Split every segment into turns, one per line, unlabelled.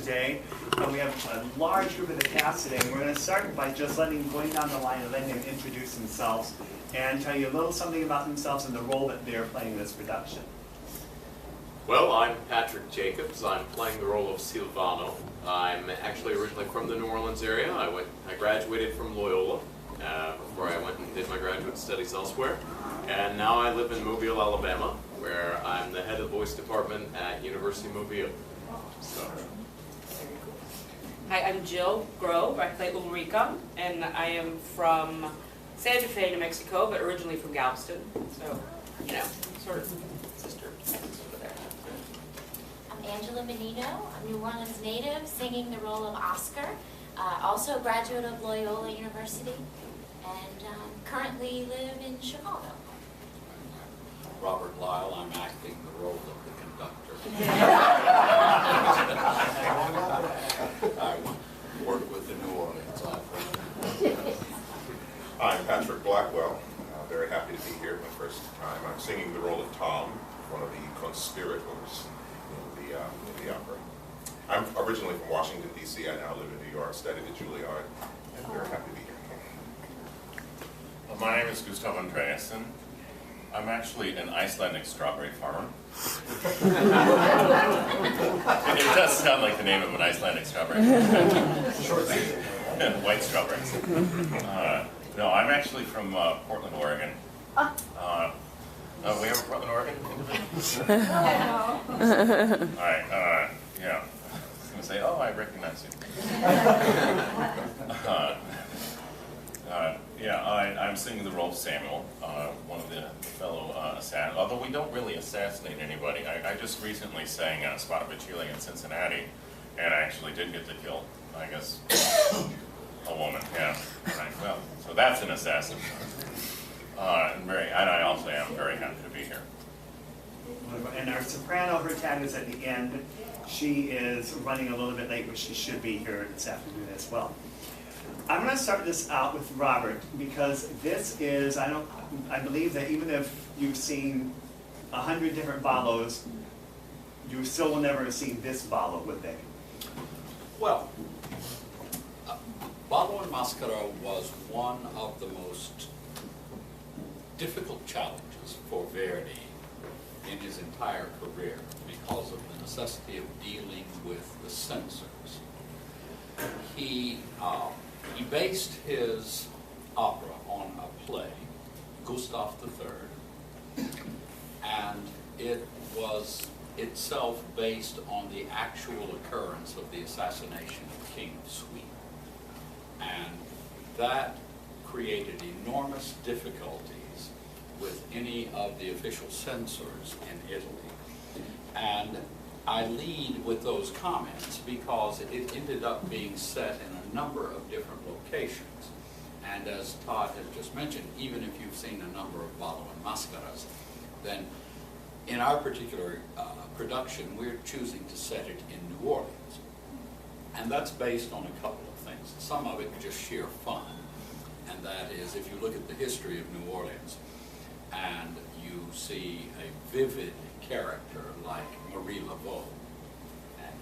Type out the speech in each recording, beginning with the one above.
today. We have a large group of the cast today, and we're going to start by just going down the line and letting them introduce themselves and tell you a little something about themselves and the role that they're playing in this production.
Well, I'm Patrick Jacobs. I'm playing the role of Silvano. I'm actually originally from the New Orleans area. I graduated from Loyola before I went and did my graduate studies elsewhere. And now I live in Mobile, Alabama, where I'm the head of the voice department at University of Mobile. So.
Hi, I'm Jill Grove. I play Ulrica, and I am from Santa Fe, New Mexico, but originally from Galveston. So, you know, sort of sister over there.
I'm Angela Menino. I'm New Orleans native, singing the role of Oscar. Also a graduate of Loyola University, and currently live in Chicago.
Robert Lyle. I'm acting the role of the conductor. I work with the New Orleans Opera.
I'm Patrick Blackwell. Very happy to be here my first time. I'm singing the role of Tom, one of the conspirators in the opera. I'm originally from Washington, D.C. I now live in New York, studied at Juilliard, and very happy to be here.
Well, my name is Gustav Andreasen. I'm actually an Icelandic strawberry farmer. It does sound like the name of an Icelandic strawberry farm. White strawberries. No, I'm actually from Portland, Oregon. We have a Portland, Oregon individual? All right, yeah. I was going to say, oh, I recognize you. Yeah, I'm singing the role of Samuel, one of the fellow assassins. Although we don't really assassinate anybody. I just recently sang Spot of a Chile in Cincinnati, and I actually did get to kill, I guess, a woman. Yeah. Right. Well, so that's an assassin. And I also am very happy to be here.
And our soprano, her tag is at the end. She is running a little bit late, but she should be here this afternoon as well. I'm going to start this out with Robert because this is, I believe that even if you've seen 100 different Ballos, you still will never have seen this Ballo, would they?
Well, Ballo in Mascara was one of the most difficult challenges for Verdi in his entire career because of the necessity of dealing with the censors. He based his opera on a play, Gustav III, and it was itself based on the actual occurrence of the assassination of King of Sweden. And that created enormous difficulties with any of the official censors in Italy. And I lead with those comments because it ended up being set in a number of different locations. And as Todd has just mentioned, even if you've seen a number of Ballo and Mascaras, then in our particular production, we're choosing to set it in New Orleans. And that's based on a couple of things. Some of it just sheer fun. And that is, if you look at the history of New Orleans, and you see a vivid character like Marie Laveau, and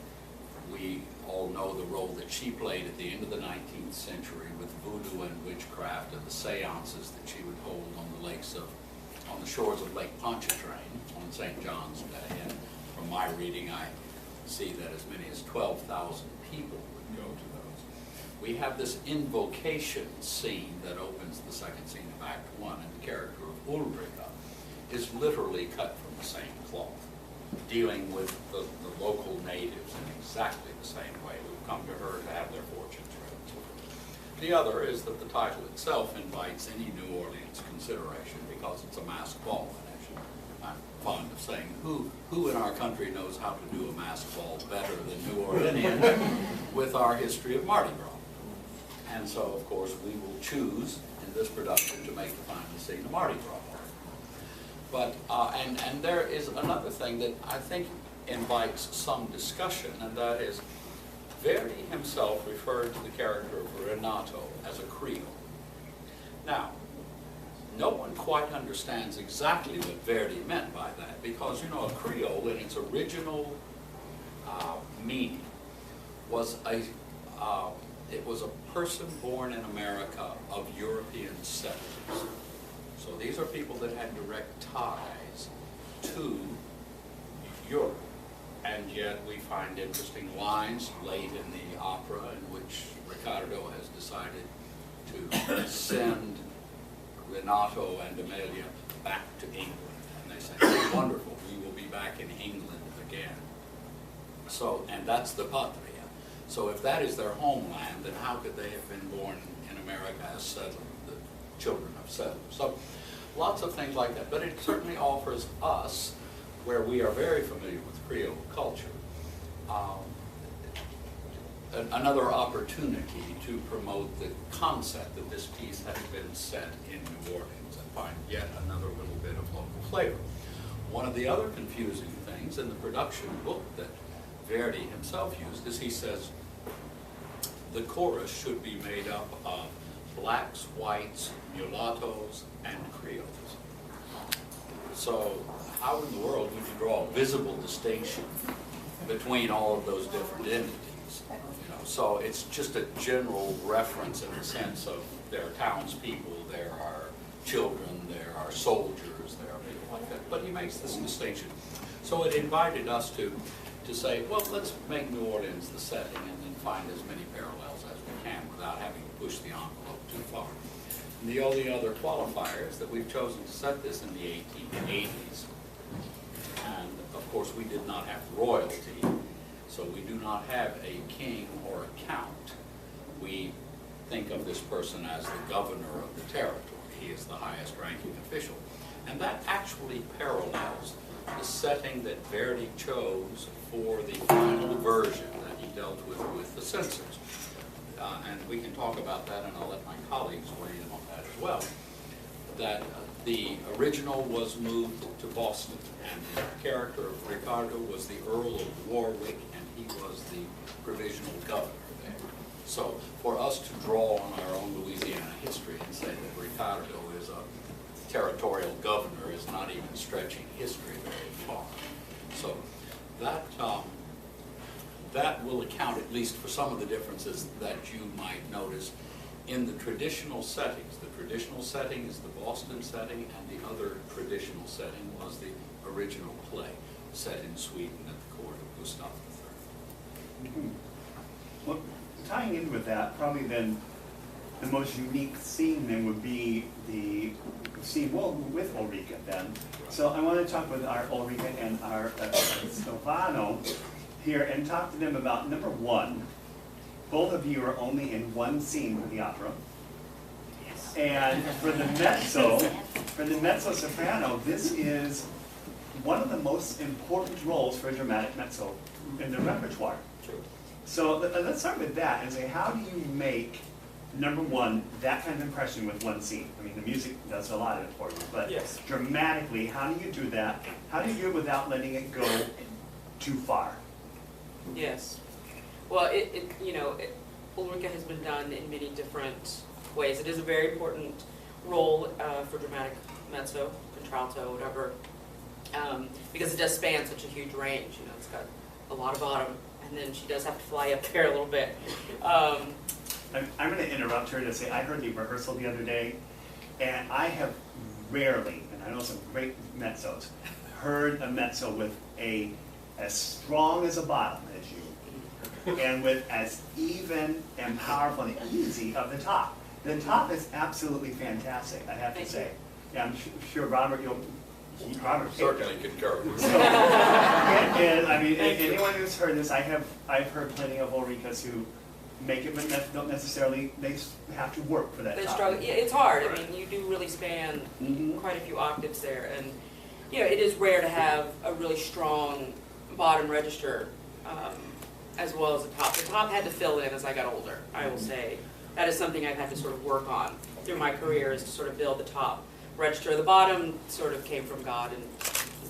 we all know the role that she played at the end of the 19th century with voodoo and witchcraft and the seances that she would hold on the shores of Lake Pontchartrain on St. John's Day. And from my reading, I see that as many as 12,000 people would go to those. We have this invocation scene that opens the second scene of Act 1, and the character of Ulrica is literally cut from the same cloth, dealing with the local natives in exactly the same way who've come to her to have their fortunes read. The other is that the title itself invites any New Orleans consideration because it's a masked ball. And I'm fond of saying, who in our country knows how to do a masked ball better than New Orleanians with our history of Mardi Gras? And so, of course, we will choose in this production to make the final scene a Mardi Gras ball. But, and there is another thing that I think invites some discussion, and that is Verdi himself referred to the character of Renato as a Creole. Now, no one quite understands exactly what Verdi meant by that, because, you know, a Creole in its original meaning was it was a person born in America of European settlers. So these are people that had direct ties to Europe. And yet we find interesting lines late in the opera in which Riccardo has decided to send Renato and Amelia back to England. And they say, "Oh, wonderful, we will be back in England again." So, and that's the patria. So if that is their homeland, then how could they have been born in America as settlers, the children of settlers? So lots of things like that. But it certainly offers us, where we are very familiar with Creole culture, another opportunity to promote the concept that this piece has been set in New Orleans and find yet another little bit of local flavor. One of the other confusing things in the production book that Verdi himself used is he says the chorus should be made up of blacks, whites, mulattoes, and Creoles. So how in the world would you draw a visible distinction between all of those different entities? You know, so it's just a general reference in the sense of there are townspeople, there are children, there are soldiers, there are people like that. But he makes this distinction. So it invited us to say, well, let's make New Orleans the setting and then find as many parallels as we can without having to push the envelope too far. And the only other qualifier is that we've chosen to set this in the 1880s. And of course, we did not have royalty, so we do not have a king or a count. We think of this person as the governor of the territory. He is the highest ranking official. And that actually parallels the setting that Verdi chose for the final version that he dealt with the censors. And we can talk about that, and I'll let my colleagues weigh in on that as well. That the original was moved to Boston, and the character of Riccardo was the Earl of Warwick, and he was the provisional governor there. So for us to draw on our own Louisiana history and say that Riccardo is a territorial governor is not even stretching history very far. So that that will account at least for some of the differences that you might notice in the traditional settings. The traditional setting is the Boston setting, and the other traditional setting was the original play set in Sweden at the court of Gustav III.
Mm-hmm. Well, tying in with that, probably then the most unique scene then would be the scene with Ulrika then. So I want to talk with our Ulrika and our Stefano here and talk to them about, number one, both of you are only in one scene for the opera.
Yes.
And for the mezzo soprano, this is one of the most important roles for a dramatic mezzo in the repertoire.
True.
So let's start with that and say, how do you make, number one, that kind of impression with one scene? I mean, the music does a lot of it for you, but
Yes.
dramatically, how do you do that? How do you do it without letting it go too far?
Yes. Well, Ulrika has been done in many different ways. It is a very important role for dramatic mezzo, contralto, whatever, because it does span such a huge range. You know, it's got a lot of bottom, and then she does have to fly up there a little bit.
I'm going to interrupt her to say I heard the rehearsal the other day, and I have rarely, and I know some great mezzos, heard a mezzo with as strong as a bottom as you, and with as even and powerful and easy of the top. The top is absolutely fantastic, I have to say. Yeah, I'm sure Robert, Robert
Certainly concur.
and I mean, anyone who's heard this, I've heard plenty of Ulrikas who make it, but don't necessarily, they have to work for that
They
top.
struggle. Yeah, it's hard. I mean, you do really span quite a few octaves there, and you know, it is rare to have a really strong bottom register as well as the top. The top had to fill in as I got older, I will say. That is something I've had to sort of work on through my career, is to sort of build the top register. The bottom sort of came from God, and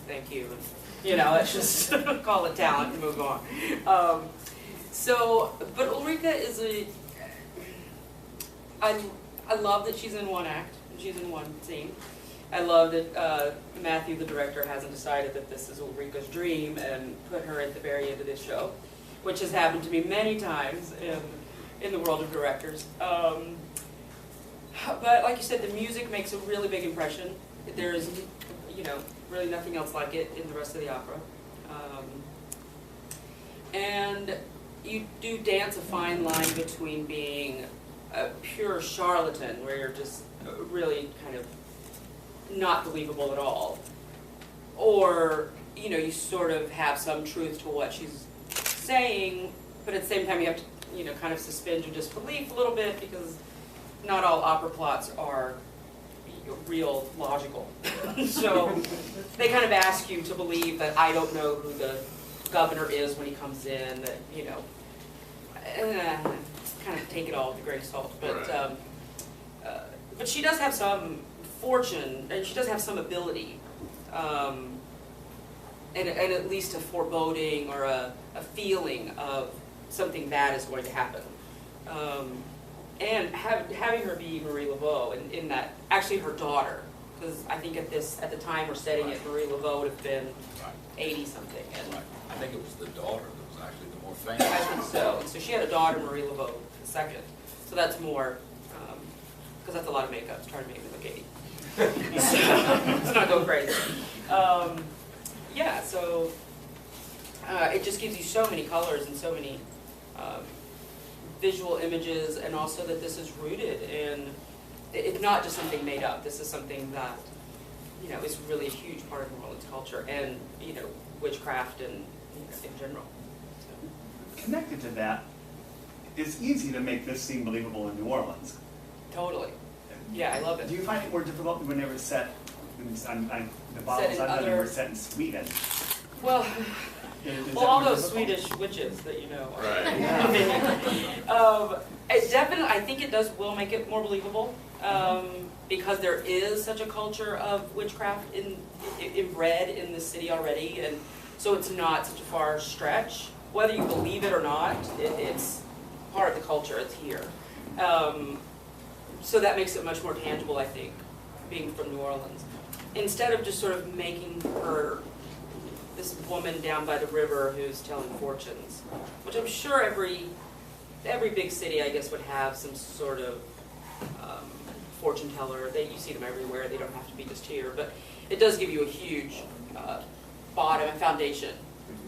thank you. And, you know, let's just call it talent and move on. But Ulrika is I love that she's in one act, and she's in one scene. I love that Matthew, the director, hasn't decided that this is Ulrika's dream and put her at the very end of this show, which has happened to me many times in the world of directors. But like you said, the music makes a really big impression. There is, really nothing else like it in the rest of the opera. And you do dance a fine line between being a pure charlatan, where you're just really kind of not believable at all, or you sort of have some truth to what she's saying, but at the same time you have to kind of suspend your disbelief a little bit, because not all opera plots are real logical. So they kind of ask you to believe that I don't know who the governor is when he comes in, that kind of take it all with a grain of salt. But she does have some fortune, and she does have some ability, and at least a foreboding or a feeling of something bad is going to happen. And having her be Marie Laveau, in that, actually her daughter, because I think at the time we're setting it, Marie Laveau would have been 80-something.
Right. I think it was the daughter that was actually the more famous.
I think so. And so she had a daughter, Marie Laveau, II. So that's more, because that's a lot of makeup to try to make me look 80. Let's not go crazy. Yeah, so it just gives you so many colors and so many visual images, and also that this is rooted in, it's not just something made up. This is something that, is really a huge part of New Orleans culture, and, witchcraft and in general. So.
Connected to that, it's easy to make this seem believable in New Orleans.
Totally. Yeah, I love it.
Do you find it more difficult whenever it's set, the bottles
in
I've done
other-
were set in Sweden?
Well,
Is that
all
more
those
difficult?
Swedish witches that you know.
Right.
It definitely, I think it will make it more believable, because there is such a culture of witchcraft inbred in the city already, and so it's not such a far stretch. Whether you believe it or not, it's part of the culture. It's here. So that makes it much more tangible, I think, being from New Orleans. Instead of just sort of making her this woman down by the river who's telling fortunes, which I'm sure every big city, I guess, would have some sort of fortune teller. You see them everywhere. They don't have to be just here, but it does give you a huge bottom and foundation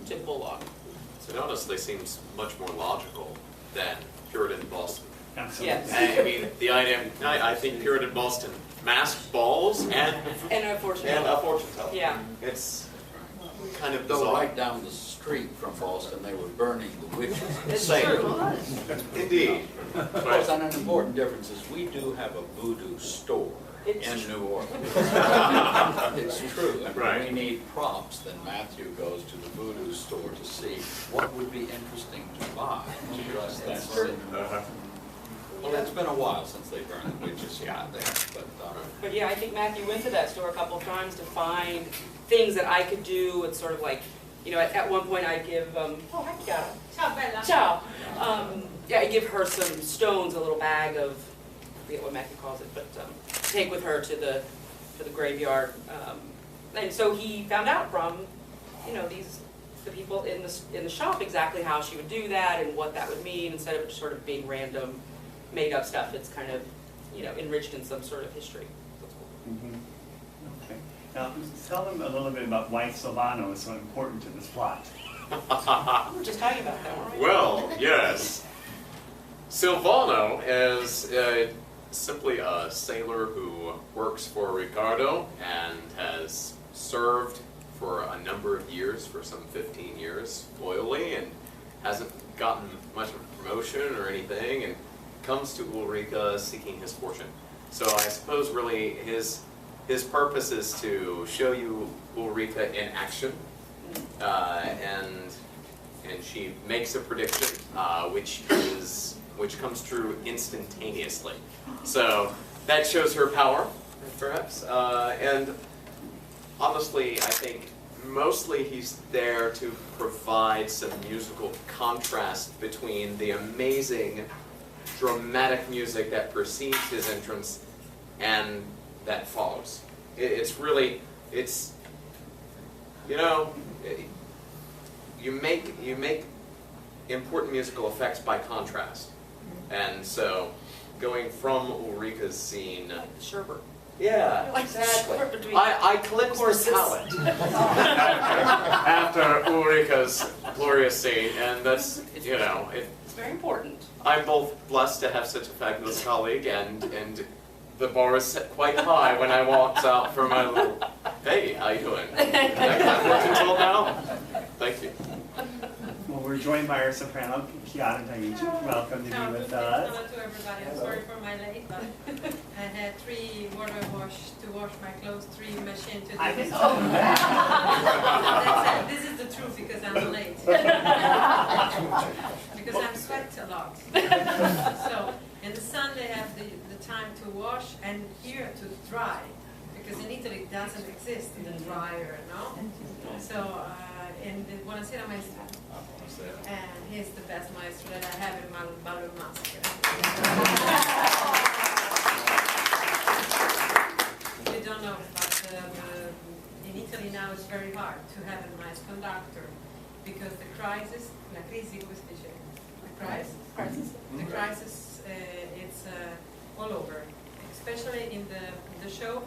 to pull on.
So it honestly seems much more logical than Puritan Boston.
Absolutely.
Yes.
I mean, the idea, I think Puritan Boston, masked balls and
And a fortune teller.
a fortune teller.
Yeah.
It's kind of
Though
bizarre.
right down the street from Boston, they were burning the witches.
It's
Same.
true.
Indeed.
Of course, and an important difference is we do have a voodoo store
It's
in
true.
New Orleans. It's true. And
Right.
when we need props, then Matthew goes to the voodoo store to see what would be interesting to buy to dress that scene. Well, it's been a while since they burned the witches out there, but
But yeah, I think Matthew went to that store a couple of times to find things that I could do. It's sort of like, at one point I'd give, oh, hi, Chiara.
Ciao, Bella.
Ciao. Yeah, I give her some stones, a little bag of, I forget what Matthew calls it, but take with her to the graveyard. And so he found out from, the people in the shop exactly how she would do that and what that would mean, instead of just sort of being random, made up stuff. It's kind of, enriched in some sort of history. That's cool.
Mhm. Okay. Now, tell them a little bit about why Silvano is so important to this plot.
We were just talking about that, weren't we?
Well, yes. Silvano is simply a sailor who works for Ricardo and has served for a number of years, for some 15 years, loyally, and hasn't gotten much of a promotion or anything, and comes to Ulrica seeking his fortune. So I suppose really his purpose is to show you Ulrica in action, and she makes a prediction, which comes true instantaneously. So that shows her power, perhaps. And honestly, I think mostly he's there to provide some musical contrast between the amazing dramatic music that precedes his entrance and that follows. You make important musical effects by contrast. And so, going from Ulrika's scene,
Like the sherbet.
yeah,
Like
exactly.
sherbet between
I cleansed the
courses.
palate after Ulrika's glorious scene, and that's, you know,
It's very important.
I'm both blessed to have such a fabulous colleague, and the bar was set quite high when I walked out for my little, hey, how you doing? That working until now? Thank you.
Well, we're joined by our soprano, Chiara Daichi. Welcome to be with us.
Hello to everybody. I'm sorry for my late, but I had 3 water wash to wash my clothes, 3 machines to do
I
this.
didn't know that.
That's it. This is the truth because I'm late. Because I'm sweat a lot. So in the sun they have the time to wash and here to dry. Because in Italy it doesn't exist in the dryer, no? So buonasera maestro. And he's the best maestro that I have in my balloon master. You don't know, but in Italy now it's very hard to have a nice conductor because the crisis, la crisi, come si dice? The crisis, it's all over, especially in the show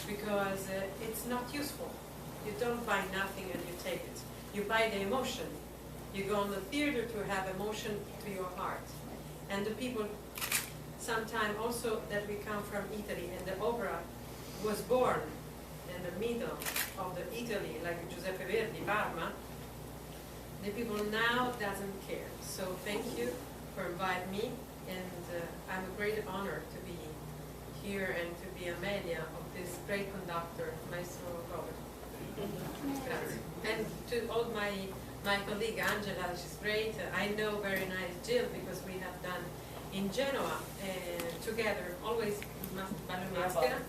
because it's not useful. You don't buy nothing and you take it. You buy the emotion. You go on the theater to have emotion to your heart. And the people, sometimes also that we come from Italy, and the opera was born in the middle of the Italy, like Giuseppe Verdi, Parma, the people now doesn't care. So thank you for inviting me, and I'm a great honor to be here and to be Amelia of this great conductor, Maestro Robert. Grazie. And to all my colleague Angela, she's great. I know very nice Jill because we have done in Genoa together, always Balloon Maschera.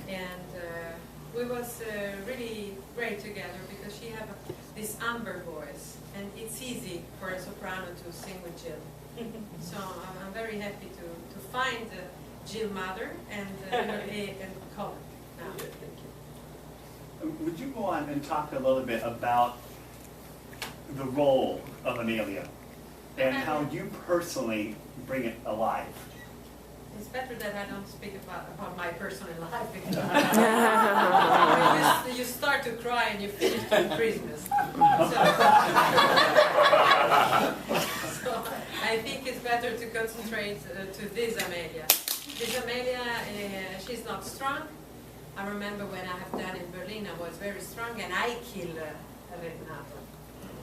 And we was really great together because she have this amber voice and it's easy for a soprano to sing with Jill. So I'm very happy to find Jill mother and colleague now.
Would you go on and talk a little bit about the role of Amelia and how you personally bring it alive?
It's better that I don't speak about my personal life because you start to cry and you finish to Christmas. So I think it's better to concentrate to this Amelia. This Amelia, she's not strong. I remember when I have done in Berlin, I was very strong and I killed Renato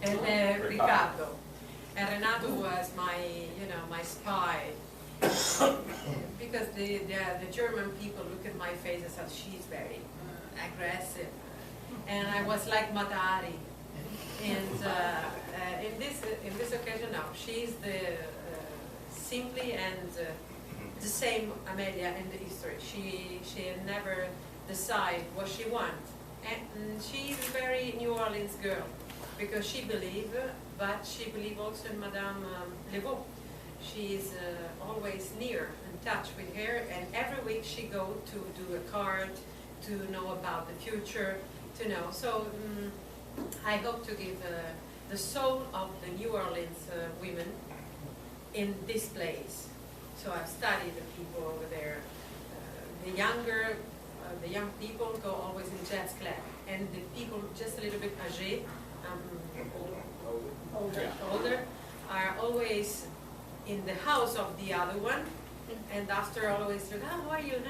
and Riccardo. And Renato was my, my spy. Because the German people look at my face and said, she's very aggressive. And I was like Madari. And in this occasion, no, she's the simply and the same Amelia in the history. She never decide what she wants. And she's a very New Orleans girl because she believes, but she believes also in Madame Levaux. She is always near and touch with her, and every week she go to do a card, to know about the future, to know. So I hope to give the soul of the New Orleans women in this place. So I've studied the people over there. The young people go always in jazz club, and the people just a little bit âgés, older, are always in the house of the other one, and after always, how are you?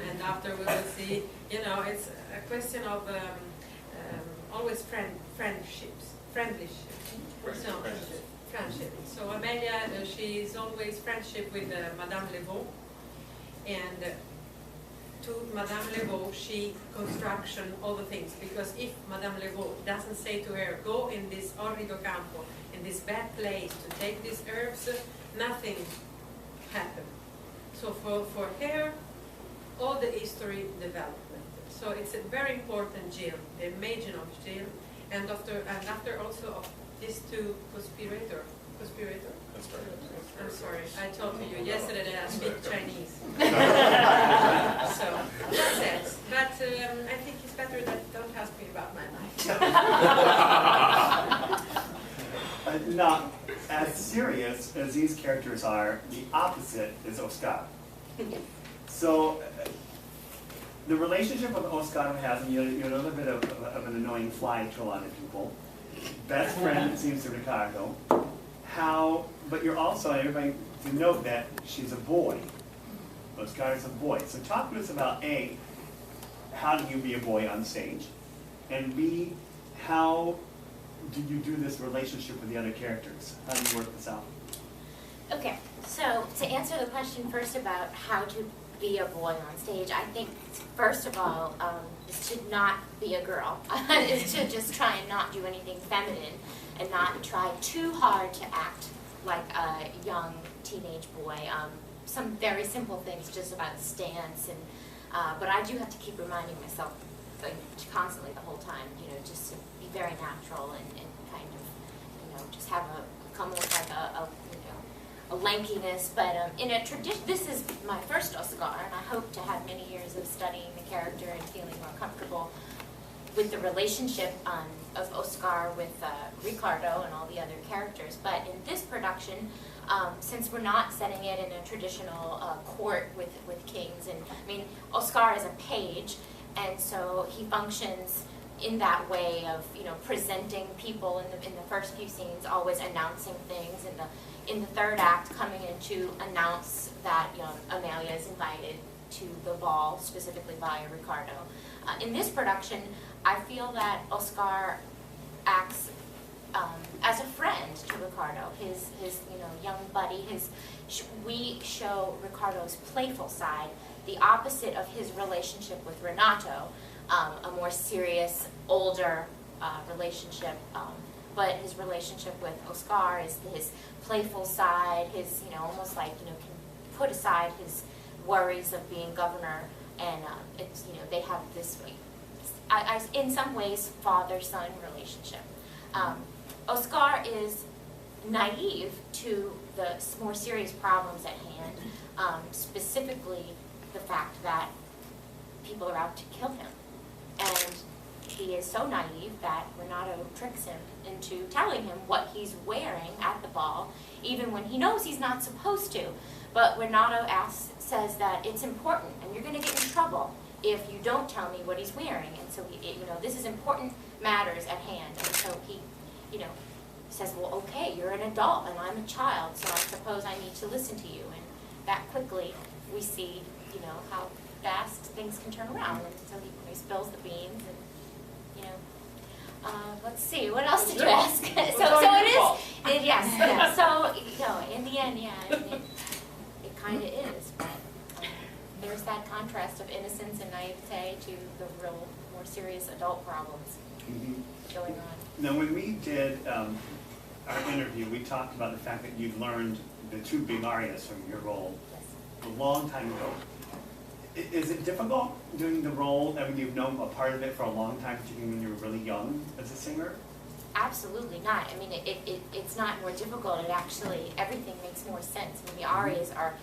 And after we will see, it's a question of always friendships. So Amelia, she is always friendship with Madame Levaux, and to Madame Levaux, she construction all the things, because if Madame Levaux doesn't say to her, go in this orrido campo, in this bad place to take these herbs, nothing happened. So for her, all the history development. So it's a very important Jill, the imagine of Jill, and after also of these two conspirators. I'm sorry, I told you yesterday that I speak Chinese. So that's it. But I think it's better that don't ask me about my life.
Not as serious as these characters are, the opposite is Oscar. So the relationship with Oscar has, and you're a little bit of an annoying fly to a lot of people. Best friend, it seems, to Ricardo. But you're also, everybody to note that she's a boy. Oscar is a boy. So talk to us about A, how do you be a boy on stage? And B, how do you do this relationship with the other characters? How do you work this out?
Okay, so to answer the question first about how to be a boy on stage, I think first of all is to not be a girl, is to just try and not do anything feminine and not try too hard to act like a young teenage boy. Some very simple things just about stance, and but I do have to keep reminding myself like, constantly the whole time, just to be very natural and kind of, just have come with like a lankiness. But in a tradition, this is my first Oscar, and I hope to have many years of studying the character and feeling more comfortable with the relationship of Oscar with Ricardo and all the other characters. But in this production, since we're not setting it in a traditional court with kings, and I mean, Oscar is a page, and so he functions in that way of presenting people in the first few scenes, always announcing things, and in the third act coming in to announce that Amelia is invited to the ball, specifically by Ricardo. In this production, I feel that Oscar acts as a friend to Ricardo, his young buddy. We show Ricardo's playful side, the opposite of his relationship with Renato, a more serious, older relationship. But his relationship with Oscar is his playful side, his almost like can put aside his worries of being governor, and it's they have this in some ways father-son relationship. Oscar is naive to the more serious problems at hand, specifically the fact that people are out to kill him. And he is so naive that Renato tricks him into telling him what he's wearing at the ball, even when he knows he's not supposed to. But Renato says that it's important, and you're going to get in trouble if you don't tell me what he's wearing. And so, this is important matters at hand. And so he, says, well, okay, you're an adult, and I'm a child, so I suppose I need to listen to you. And that quickly, we see, how fast things can turn around. And so he spills the beans, and, let's see, what else did you ask? So yes. So, in the end, it kind of is, but there's that contrast of innocence and naivete to the real, more serious adult problems going on.
Now, when we did our interview, we talked about the fact that you'd learned the two big arias from your role a long time ago. Is it difficult doing the role? I mean, you've known a part of it for a long time, particularly when you were really young as a singer?
Absolutely not. I mean, it's not more difficult. It actually, everything makes more sense. I mean, the arias are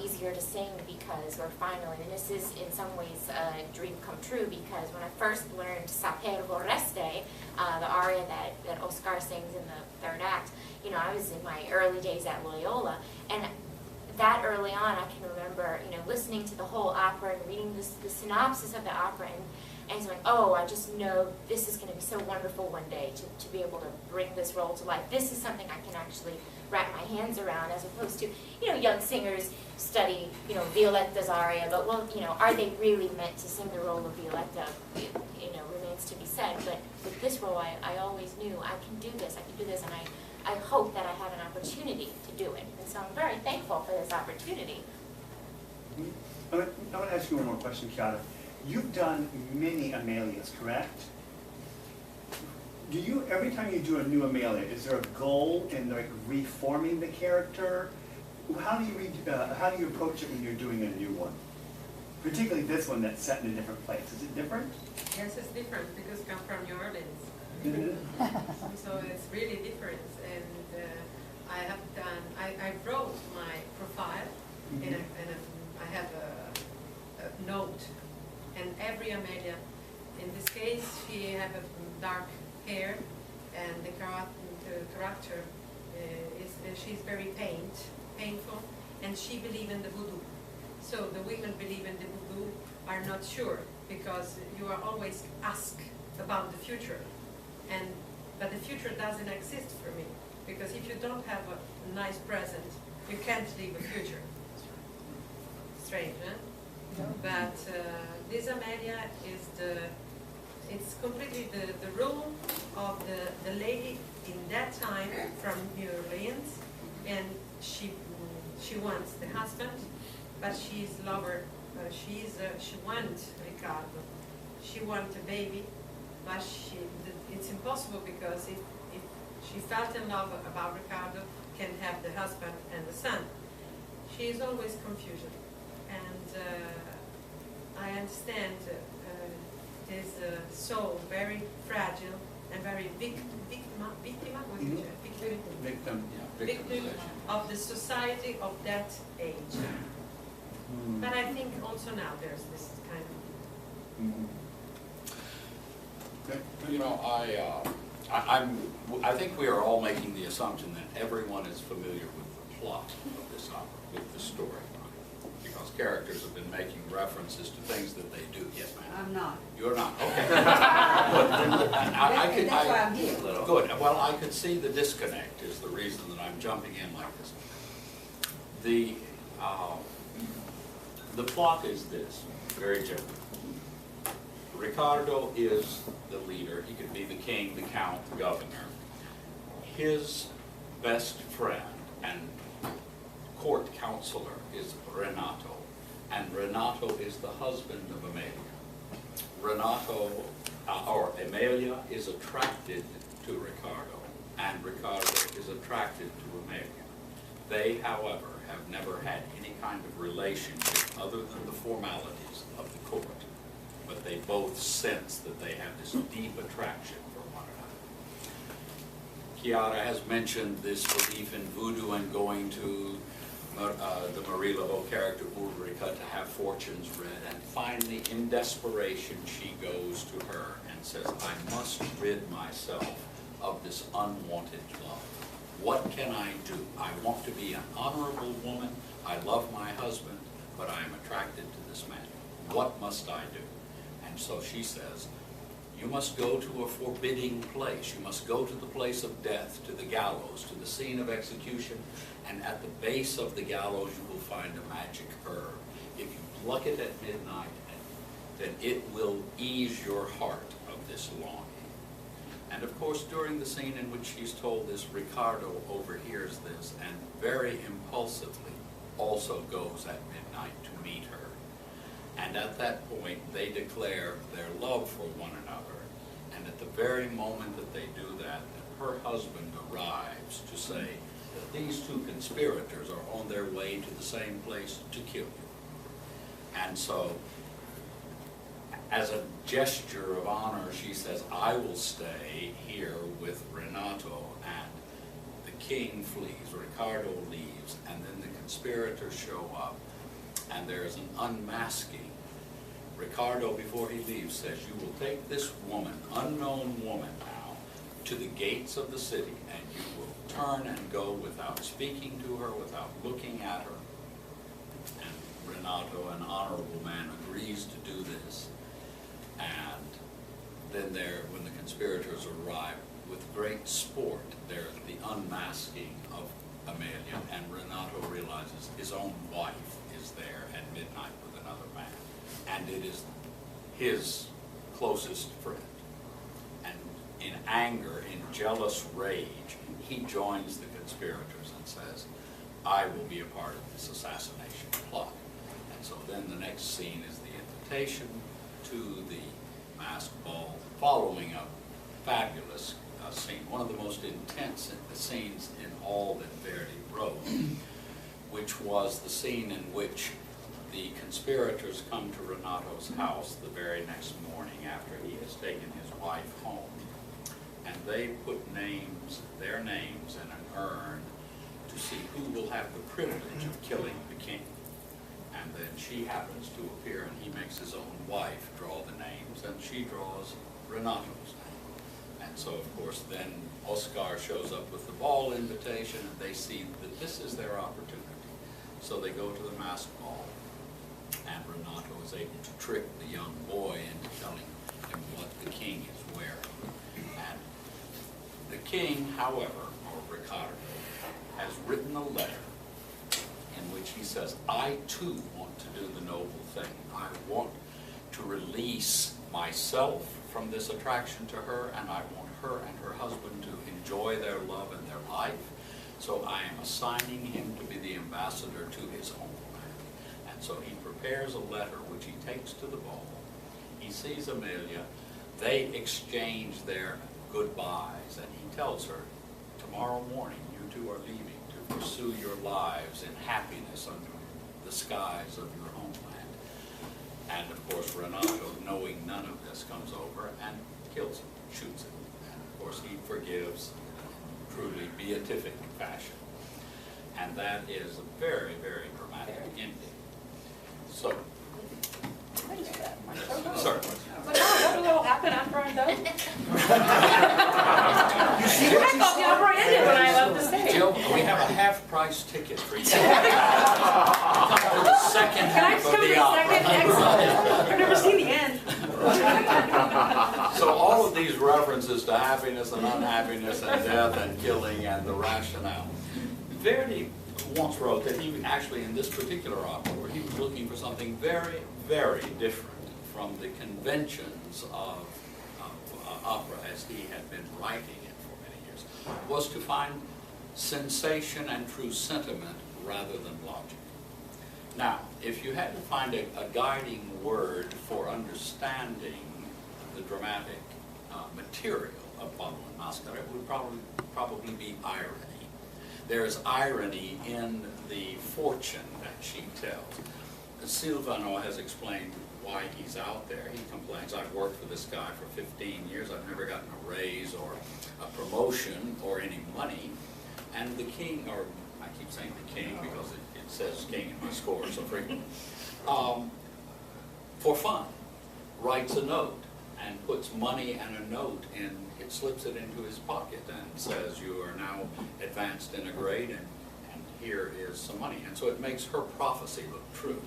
easier to sing because we're finally, and this is in some ways a dream come true, because when I first learned Saper Vorreste, the aria that Oscar sings in the third act, I was in my early days at Loyola, and that early on I can remember, listening to the whole opera and reading the synopsis of the opera, and saying, oh, I just know this is going to be so wonderful one day to be able to bring this role to life. This is something I can actually wrap my hands around, as opposed to, young singers study, Violetta's aria, but are they really meant to sing the role of Violetta? Remains to be said. But with this role, I always knew I can do this, and I hope that I have an opportunity to do it. And so I'm very thankful for this opportunity.
I want to ask you one more question, Chiara. You've done many Amelias, correct? Do you, every time you do a new Amelia, is there a goal in reforming the character? How do you approach it when you're doing a new one? Particularly this one that's set in a different place. Is it different?
Yes, it's different because I come from New Orleans. So it's really different. And I wrote my profile, and I have a note. And every Amelia, in this case, she have a dark hair, and the character she's very painful, and she believes in the voodoo. So the women believe in the voodoo are not sure, because you are always asked about the future, but the future doesn't exist for me, because if you don't have a nice present, you can't live a future. Strange, huh? But this Amelia is it's completely the rule of the lady in that time from New Orleans, and she wants the husband, but she's lover. She wants Ricardo. She wants a baby, but it's impossible, because if she felt in love about Ricardo, can have the husband and the son. She is always confusion, and I understand his soul very fragile and very victim of the society of that age. But I think also now there's this kind of.
You know, I think we are all making the assumption that everyone is familiar with the plot of this opera, with the story, because characters have been making references to things that they do. Yes, ma'am?
I'm not.
You're not, okay.
That's why I'm here.
Good. Well, I could see the disconnect is the reason that I'm jumping in like this. The plot is this, very general. Ricardo is the leader. He could be the king, the count, the governor. His best friend and court counselor is Renato, and Renato is the husband of Amelia. Amelia is attracted to Ricardo, and Ricardo is attracted to Amelia. They, however, have never had any kind of relationship other than the formalities of the court, but they both sense that they have this deep attraction for one another. Chiara has mentioned this belief in voodoo and going to the Marie Laveau character Ulrica to have fortunes read, and finally, in desperation, she goes to her and says, I must rid myself of this unwanted love. What can I do? I want to be an honorable woman. I love my husband, but I am attracted to this man. What must I do? And so she says, you must go to a forbidding place. You must go to the place of death, to the gallows, to the scene of execution, and at the base of the gallows you will find a magic herb. If you pluck it at midnight, then it will ease your heart of this longing. And of course, during the scene in which she's told this, Ricardo overhears this and very impulsively also goes at midnight to meet her. And at that point, they declare their love for one another. And at the very moment that they do that, her husband arrives to say that these two conspirators are on their way to the same place to kill you. And so, as a gesture of honor, she says, I will stay here with Renato, and the king flees, Ricardo leaves, and then the conspirators show up, and there's an unmasking. Ricardo, before he leaves, says, you will take this woman, unknown woman now, to the gates of the city, and you will turn and go without speaking to her, without looking at her. And Renato, an honorable man, agrees to do this. And then when the conspirators arrive, with great sport, there's the unmasking of Amelia, and Renato realizes his own wife is there at midnight with another man. And it is his closest friend. And in anger, in jealous rage, he joins the conspirators and says, I will be a part of this assassination plot. And so then the next scene is the invitation to the masked ball, following a fabulous scene, one of the most intense scenes in all that Verdi wrote, which was the scene in which the conspirators come to Renato's house the very next morning after he has taken his wife home, and they put their names in an urn to see who will have the privilege of killing the king. And then she happens to appear, and he makes his own wife draw the names, and she draws Renato's name. And so, of course, then Oscar shows up with the ball invitation, and they see that this is their opportunity. So they go to the masked ball, and Renato is able to trick the young boy into telling him what the king is wearing. And the king, however, or Ricardo, has written a letter in which he says, I too want to do the noble thing. I want to release myself from this attraction to her, and I want her and her husband to enjoy their love and their life. So I am assigning him to be the ambassador to his homeland. And so he prepares a letter which he takes to the ball. He sees Amelia. They exchange their goodbyes, and he tells her, tomorrow morning you two are leaving to pursue your lives in happiness under the skies of your homeland. And of course Renato, knowing none of this, comes over and kills him, shoots him. And of course he forgives in truly beatific fashion. And that is a very, very dramatic ending. So, sorry.
But what will happen after I'm done? I thought the opera ended when I left the stage.
Jill, we have a half-price ticket for you. Come to the second
Can I
half
just
of
come to
the
the
opera.
second? Excellent. I've never seen the end.
So all of these references to happiness and unhappiness and death and killing and the rationale. Verdi once wrote that he actually, in this particular opera, where he was looking for something very, very different from the conventions of opera as he had been writing it for many years, was to find sensation and true sentiment rather than logic. Now, if you had to find a guiding word for understanding the dramatic material of Bottle and Mascara, it would probably be irony. There is irony in the fortune that she tells. Silvano has explained why he's out there. He complains, I've worked for this guy for 15 years, I've never gotten a raise or a promotion or any money. And the king, or I keep saying the king because it says king in my score so frequently, for fun, writes a note and puts money and a note in, it slips it into his pocket and says, you are now advanced in a grade and here is some money. And so it makes her prophecy look true.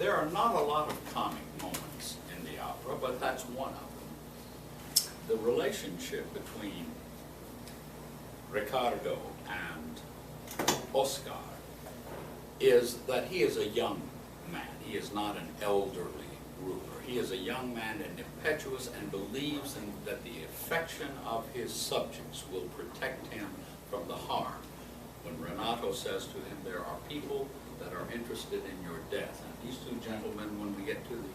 There are not a lot of comic moments in the opera, but that's one of them. The relationship between Ricardo and Oscar is that he is a young man. He is not an elderly ruler. He is a young man and impetuous and believes that the affection of his subjects will protect him from the harm. When Renato says to him, there are people that are interested in your death. And these two gentlemen, when we get to the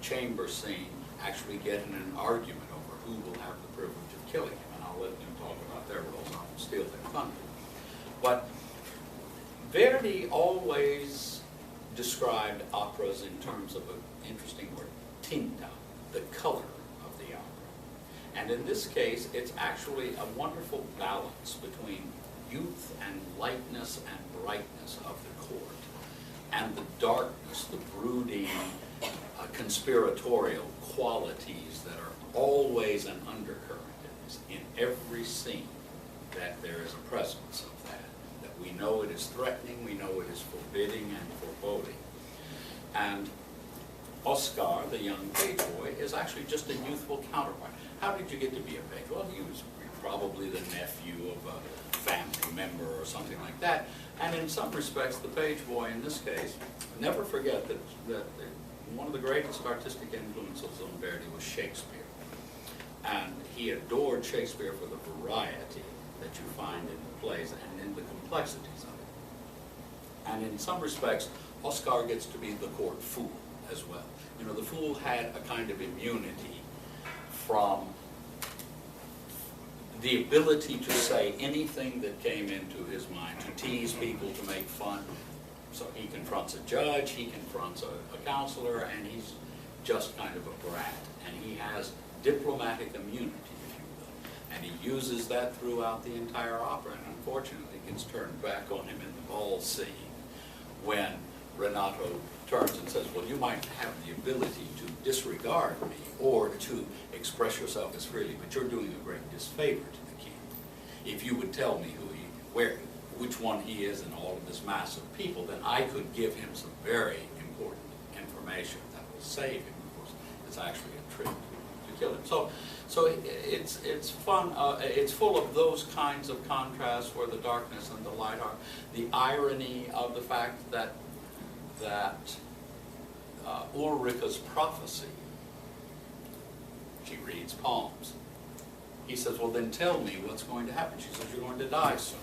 chamber scene, actually get in an argument over who will have the privilege of killing him. And I'll let them talk about their roles. I won't steal their thunder. But Verdi always described operas in terms of an interesting word, tinta, the color of the opera. And in this case, it's actually a wonderful balance between youth and lightness and brightness of the court, and the darkness, the brooding, conspiratorial qualities that are always an undercurrent in every scene, that there is a presence of that we know it is threatening, we know it is forbidding and foreboding. And Oscar, the young page boy, is actually just a youthful counterpart. How did you get to be a page? Well, he was probably the nephew of a family member or something like that. And in some respects, the page boy in this case, never forget that one of the greatest artistic influences on Verdi was Shakespeare. And he adored Shakespeare for the variety that you find in the plays and in the complexities of it. And in some respects, Oscar gets to be the court fool as well. You know, the fool had a kind of immunity from the ability to say anything that came into his mind, to tease people, to make fun. So he confronts a judge, he confronts a counselor, and he's just kind of a brat. And he has diplomatic immunity, if you will. And he uses that throughout the entire opera, and unfortunately gets turned back on him in the ball scene when Renato turns and says, well, you might have the ability to disregard me or to express yourself as freely, but you're doing a great disfavor to the king. If you would tell me which one he is in all of this mass of people, then I could give him some very important information that will save him. Of course, it's actually a trick to kill him. So it's fun. It's full of those kinds of contrasts where the darkness and the light are. The irony of the fact that Ulrika's prophecy, she reads palms. He says, well, then tell me what's going to happen. She says, you're going to die soon.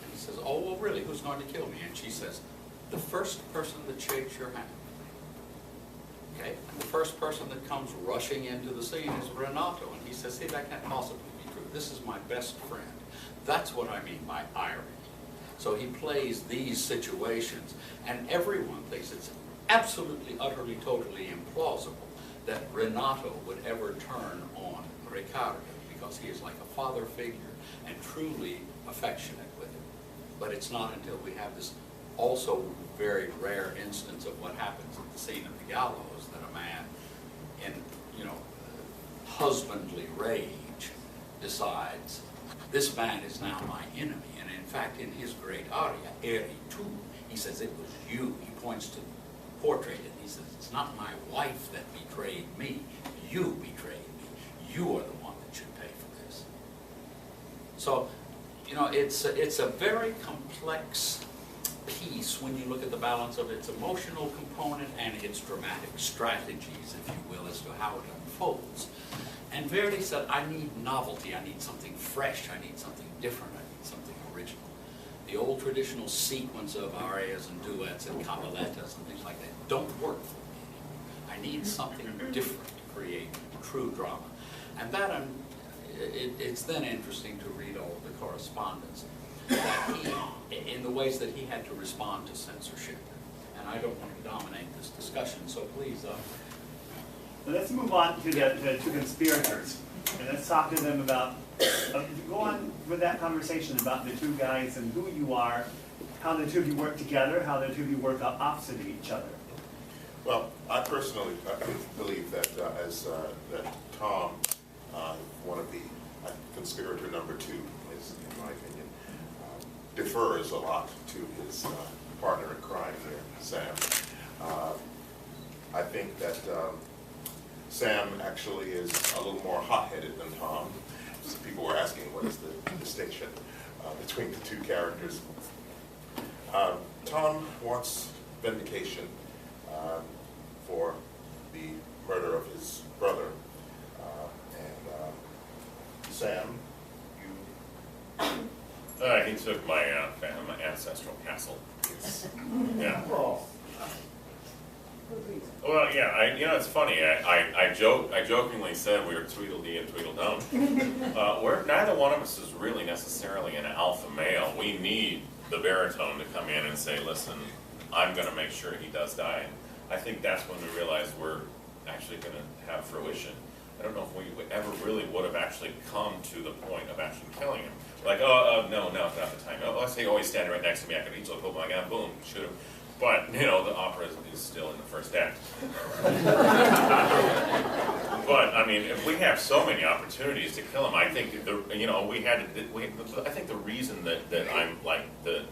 And he says, oh, well, really, who's going to kill me? And she says, the first person that shakes your hand. Okay? And the first person that comes rushing into the scene is Renato. And he says, see, that can't possibly be true. This is my best friend. That's what I mean by irony. So he plays these situations, and everyone thinks it's absolutely, utterly, totally implausible that Renato would ever turn on Riccardo, because he is like a father figure and truly affectionate with him. But it's not until we have this also very rare instance of what happens at the scene of the gallows that a man in, husbandly rage decides, this man is now my enemy. And in fact, in his great aria, Eri tu, he says, it was you. He points to the portrait and he says, it's not my wife that betrayed me. You betrayed me. You are the one that should pay for this. So, it's a very complex piece when you look at the balance of its emotional component and its dramatic strategies, if you will, as to how it unfolds. And Verdi said, I need novelty, I need something fresh, I need something different, I need something original. The old traditional sequence of arias and duets and caballettas and things like that don't work for me anymore. I need something different to create true drama. And that, it's then interesting to read all of the correspondence that he, in the ways that he had to respond to censorship. And I don't want to dominate this discussion, so please.
Let's move on to the two conspirators, and let's talk to them about, go on with that conversation about the two guys and who you are, how the two of you work together, how the two of you work opposite each other.
Well, I personally believe that that Tom, one of the conspirator number two, is, in my opinion, defers a lot to his partner in crime here, Sam. I think that Sam actually is a little more hot-headed than Tom. So people were asking what is the distinction between the two characters. Tom wants vindication for the murder of his brother. And Sam, you...
He took my ancestral castle. Yeah. Well, yeah, it's funny. I jokingly said we were Tweedledee and Tweedledum. Neither one of us is really necessarily an alpha male. We need the baritone to come in and say, listen, I'm going to make sure he does die. And I think that's when we realize we're actually going to have fruition. I don't know if we ever really would have actually come to the point of actually killing him. Like, no, not the time. Oh, let's say, he's standing right next to me. I could easily pull my gun, boom, shoot him. But, the opera is still in the first act. But, I mean, if we have so many opportunities to kill him, I think, I think the reason that I'm like the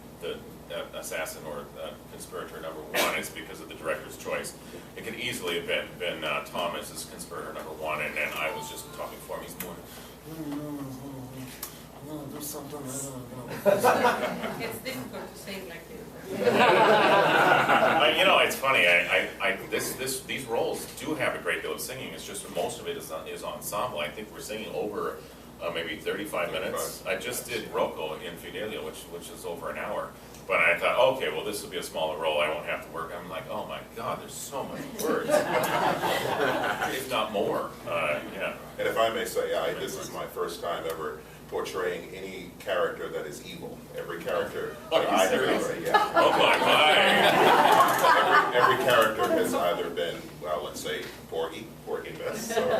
assassin or conspirator number one is because of the director's choice. It could easily have been Thomas as conspirator number one, and then I was just talking for him. He's more... I'm going to do something.
It's difficult to sing like this.
It's funny. These roles do have a great deal of singing. It's just most of it is ensemble. I think we're singing over maybe 35 minutes. I just did Rocco in Fidelio, which is over an hour. But I thought, okay, well, this will be a smaller role. I won't have to work. I'm like, oh my God, there's so many words, if not more. Yeah. And
if I may say, this is my first time ever portraying any character that is evil. Every character that I have ever,
Oh my God.
every character has either been, well, let's say, Porgy Bess, or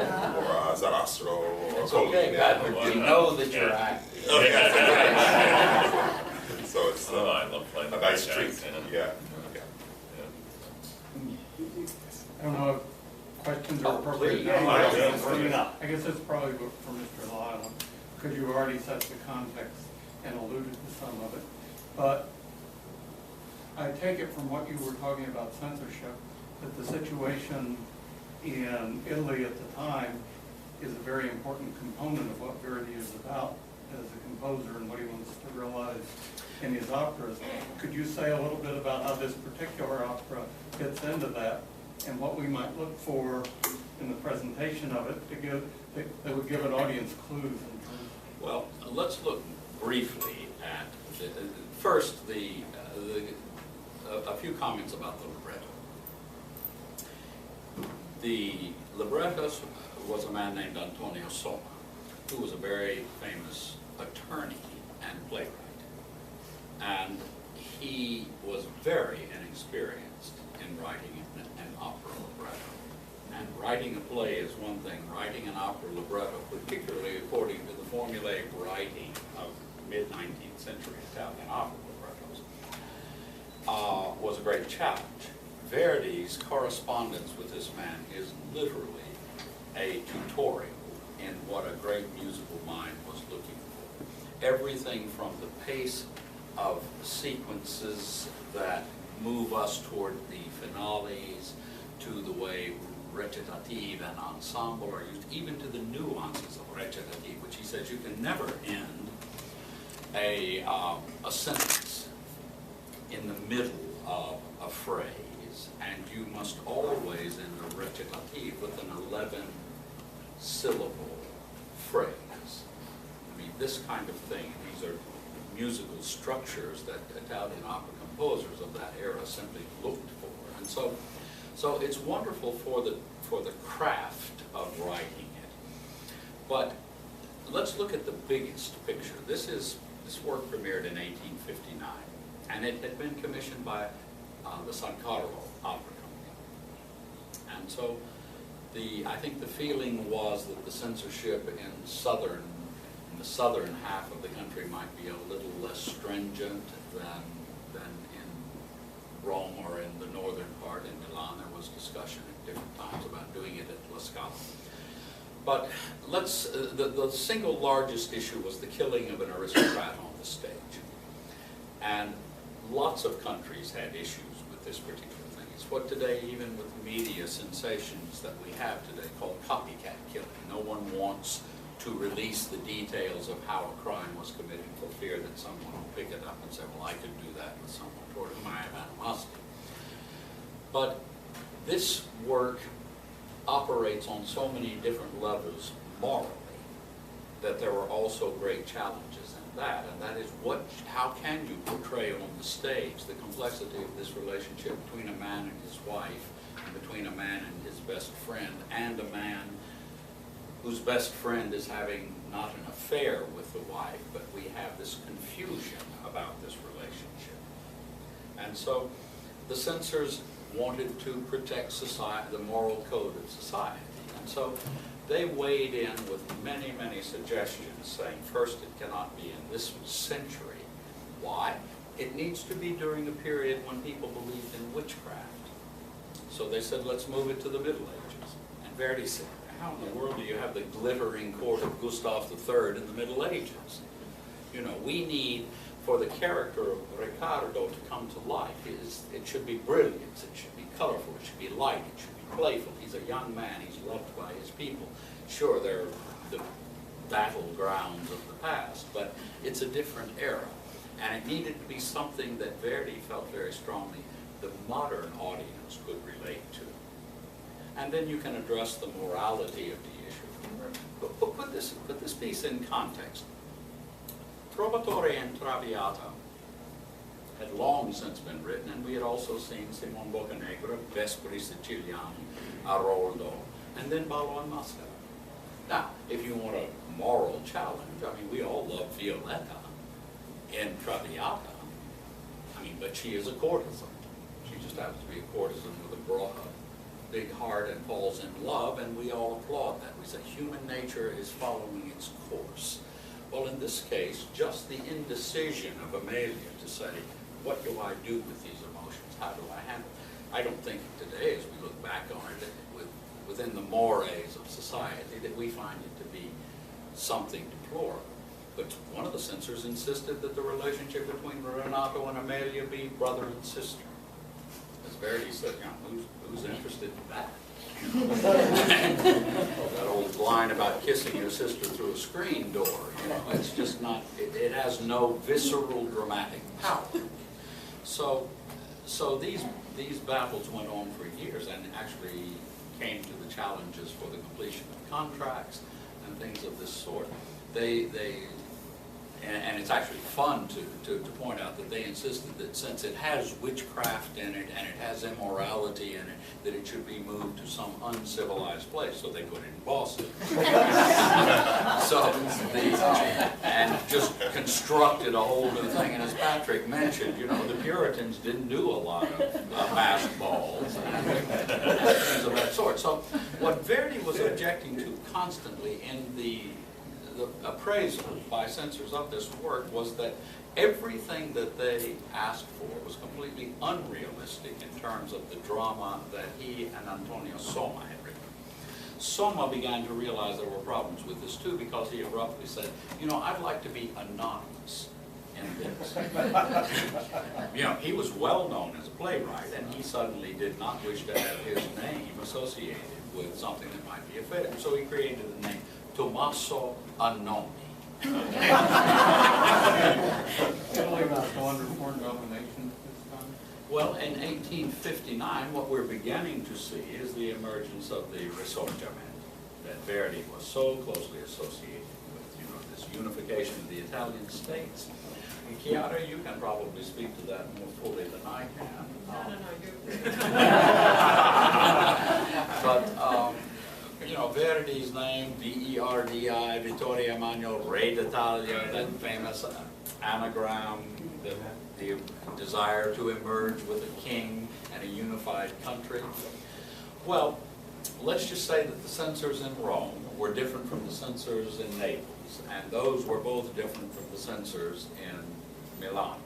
Zarastro, or Colina.
You know that you're acting.
So it's
I love playing
a nice treat. Yeah.
questions are appropriate
please.
now.
All right,
Yeah.
it's coming up.
I guess it's probably for Mr. Lyle, because you already set the context and alluded to some of it. But I take it from what you were talking about censorship, that the situation in Italy at the time is a very important component of what Verdi is about as a composer and what he wants to realize in his operas. Could you say a little bit about how this particular opera fits into that and what we might look for in the presentation of it to give, that would give an audience clues in terms?
Well, let's look briefly at, first, a few comments about the libretto. The librettist was a man named Antonio Soma, who was a very famous attorney and playwright. And he was very inexperienced in writing an opera libretto. And writing a play is one thing, writing an opera libretto, particularly according to the formulaic writing of mid-19th century Italian opera librettos, was a great challenge. Verdi's correspondence with this man is literally a tutorial in what a great musical mind was looking for. Everything from the pace of sequences that move us toward the finales, to the way recitative and ensemble are used, even to the nuances of recitative, which he says you can never end a sentence in the middle of a phrase, and you must always end a recitative with an 11-syllable phrase. I mean, this kind of thing, these are musical structures that Italian opera composers of that era simply looked for. And so it's wonderful for the craft of writing it. But let's look at the biggest picture. This work premiered in 1859, and it had been commissioned by the San Carlo Opera Company. And so I think the feeling was that the censorship in the southern half of the country might be a little less stringent than in Rome or in the northern part in Milan. There was discussion at different times about doing it at La Scala. But the single largest issue was the killing of an aristocrat on the stage. And lots of countries had issues with this particular thing. It's what today, even with media sensations that we have today, called copycat killing. No one wants to release the details of how a crime was committed for fear that someone will pick it up and say, well, I could do that with someone toward whom I have animosity. But this work operates on so many different levels morally that there were also great challenges in that, and that is how can you portray on the stage the complexity of this relationship between a man and his wife, and between a man and his best friend, and a man whose best friend is having not an affair with the wife, but we have this confusion about this relationship. And so the censors wanted to protect society, the moral code of society. And so they weighed in with many, many suggestions, saying, first, it cannot be in this century. Why? It needs to be during a period when people believed in witchcraft. So they said, let's move it to the Middle Ages. And Verdi said, how in the world do you have the glittering court of Gustav III in the Middle Ages? You know, we need, for the character of Riccardo to come to life, it should be brilliance, it should be colorful, it should be light, it should be playful. He's a young man, he's loved by his people. Sure, they're the battlegrounds of the past, but it's a different era. And it needed to be something that Verdi felt very strongly the modern audience could relate to. And then you can address the morality of the issue. But put this piece in context. Trovatore and Traviata had long since been written, and we had also seen Simon Boccanegra, Vespri Siciliani, Aroldo, and then Ballo and Mascara. Now, if you want a moral challenge, I mean, we all love Violetta in Traviata. I mean, but she is a courtesan. She just happens to be a courtesan with a broad, big heart and falls in love, and we all applaud that. We say human nature is following its course. Well, in this case, just the indecision of Amelia to say, what do I do with these emotions? How do I handle it? I don't think today, as we look back on it, with within the mores of society, that we find it to be something deplorable. But one of the censors insisted that the relationship between Renato and Amelia be brother and sister. As Verdi said, who's interested in that? That old line about kissing your sister through a screen door, it's just not, it has no visceral dramatic power. So these battles went on for years and actually came to the challenges for the completion of contracts and things of this sort. And it's actually fun to point out that they insisted that since it has witchcraft in it and it has immorality in it, that it should be moved to some uncivilized place, so they put it in Boston. And just constructed a whole new thing. And as Patrick mentioned, the Puritans didn't do a lot of masked balls and things of that sort. So what Verdi was objecting to constantly in the appraisal by censors of this work was that everything that they asked for was completely unrealistic in terms of the drama that he and Antonio Soma had written. Soma began to realize there were problems with this too, because he abruptly said, I'd like to be anonymous in this. He was well known as a playwright, and he suddenly did not wish to have his name associated with something that might be offensive. So he created the name Tommaso Annomi.
Italy was under foreign domination at this time?
Well, in 1859, what we're beginning to see is the emergence of the Risorgimento that Verdi was so closely associated with, this unification of the Italian states. And Chiara, you can probably speak to that more fully than I can.
No,
But, Verdi's name, V-E-R-D-I, Vittorio Emanuele, Re d'Italia, that famous anagram, the desire to emerge with a king and a unified country. Well, let's just say that the censors in Rome were different from the censors in Naples, and those were both different from the censors in Milan,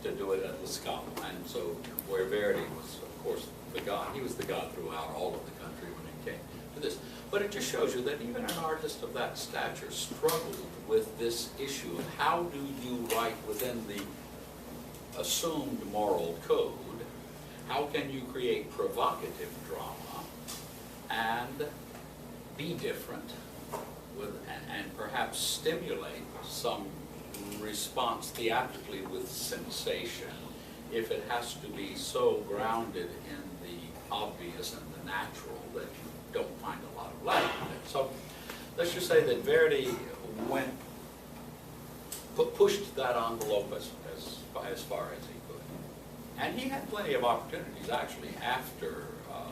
to do it at the Scala. And so, where Verdi was, of course, the god, he was the god throughout all of the country when it came to this. But it just shows you that even an artist of that stature struggled with this issue of how do you write within the assumed moral code, how can you create provocative drama and be different and perhaps stimulate some response theatrically with sensation if it has to be so grounded in the obvious and the natural that you don't find a lot of light in it. So let's just say that Verdi pushed that envelope as far as he could. And he had plenty of opportunities actually after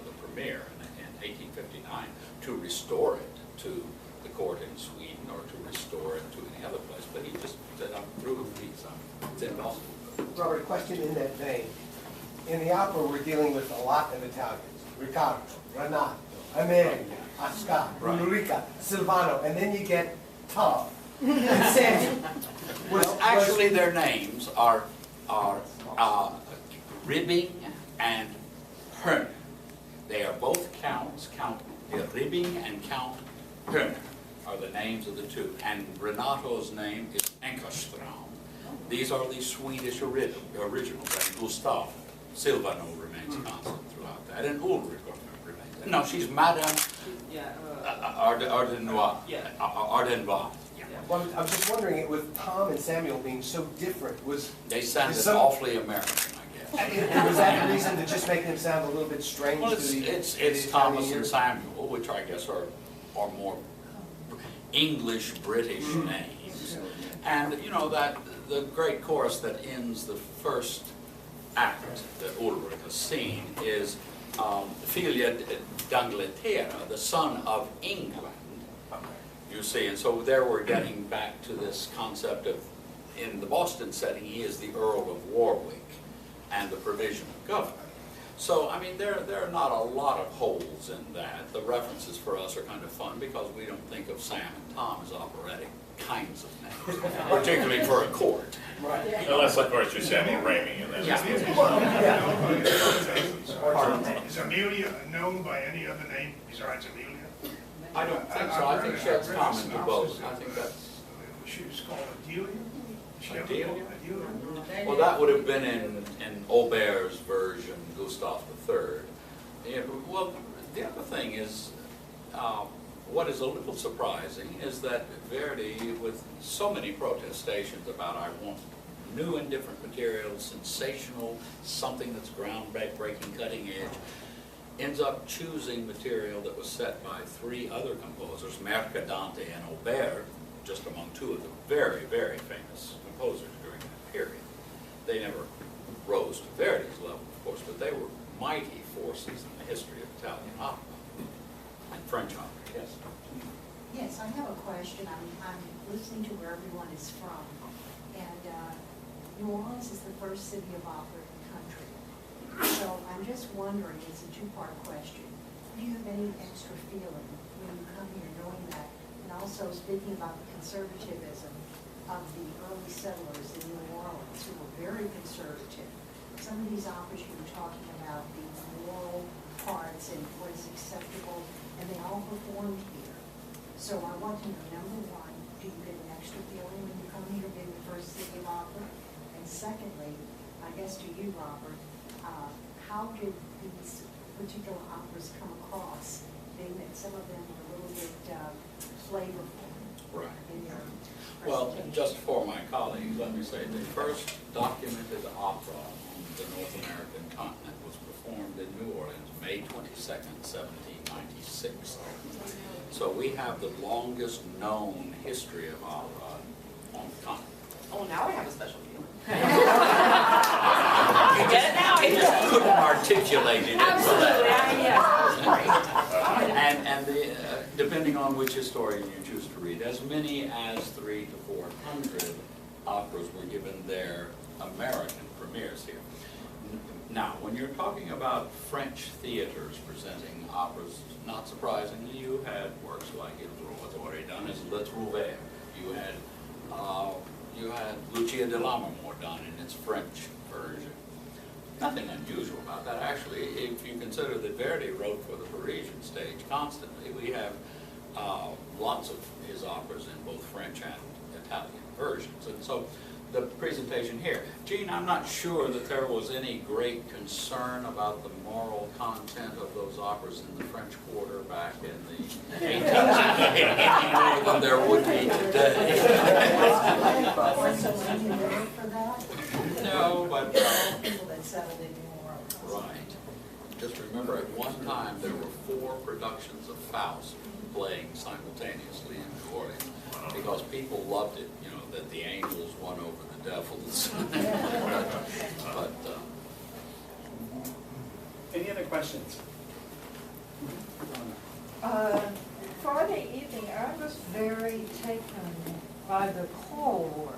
the premiere in 1859 to restore it to the court in Sweden or to restore it to any other place, but he just said, I'm through with these, it's impossible.
Robert, a question in that vein. In the opera, we're dealing with a lot of Italians. Riccardo, Renato, Amelia, Oscar, Enrica, Silvano, and then you get Tom and Samuel.
Well, actually their names are Ribbing and Herner. They are both counts. Count Ribbing and Count Herner are the names of the two. And Renato's name is Enkerstrom. These are the Swedish originals, and Gustav Silvano remains constant throughout that, and Ulrich remains. No, she's Madame Ardennois. Ardennois.
Well, I'm just wondering, with Tom and Samuel being so different,
they sounded awfully American, I guess.
Was that the reason to just make them sound a little bit strange?
Well,
to the
it's Thomas and Samuel, which I guess are more English-British names. And that the great chorus that ends the first act that Ulrich has seen is Figlia d'Inghilterra, the son of England. You see, and so there we're getting back to this concept of, in the Boston setting, he is the Earl of Warwick and the provisional governor. So, I mean, there are not a lot of holes in that. The references for us are kind of fun because we don't think of Sam and Tom as operatic kinds of names, particularly for a court.
Right.
Unless, of course, you're Samuel Ramey, and that's
Or
Pardon?
Is Amelia known by any other name besides Amelia?
I don't think so. I think Shed's common to both. I think that's,
She was called Adelia? She ever
Adelia?
called Adelia?
well, that would have been in Auber's version, Gustav III. Yeah, well, the other thing is, what is a little surprising is that Verdi, with so many protestations about I want new and different materials, sensational, something that's groundbreaking, cutting edge, ends up choosing material that was set by three other composers, Mercadante and Aubert, just among two of the very, very famous composers during that period. They never rose to Verdi's level, of course, but they were mighty forces in the history of Italian opera and French opera, yes.
Yes, I have a question. I'm listening to where everyone is from. And New Orleans is the first city of opera in the country. So I'm just wondering, it's a two-part question. Do you have any extra feeling when you come here knowing that? And also speaking about the conservatism of the early settlers in New Orleans who were very conservative. Some of these operas you were talking about, the moral parts and what is acceptable, and they all performed here. So I want to know, number one, do you get an extra feeling when you come here being the first city of opera? And secondly, I guess to you, Robert, how did these particular operas come across, being that some of them were a little bit flavorful
Right.
in their
Well,
presentation?
just for my colleagues, let me say the first documented opera on the North American continent was performed in New Orleans, May 22nd, 1796. So we have the longest known history of opera on the continent.
Oh, now I have a special feeling. You get it now?
I just couldn't articulate it.
Absolutely, yeah.
And depending on which historian you choose to read, as many as 300 to 400 operas were given their American premieres here. Now, when you're talking about French theaters presenting operas, not surprisingly, you had works like Il Trovatore done as Le Trouvère. You had Lucia di Lammermoor done in its French version. Nothing unusual about that. Actually, if you consider that Verdi wrote for the Parisian stage constantly, we have lots of his operas in both French and Italian versions. And so the presentation here, Gene, I'm not sure that there was any great concern about the moral content of those operas in the French Quarter back in the 18th any more than there would be today.
For that?
No, but
People that settled in New Orleans.
right. Just remember, at one time there were 4 productions of Faust playing simultaneously in New Orleans because people loved it. You know that the angels won over the devils. But
Any other questions?
For the evening, I was very taken by the core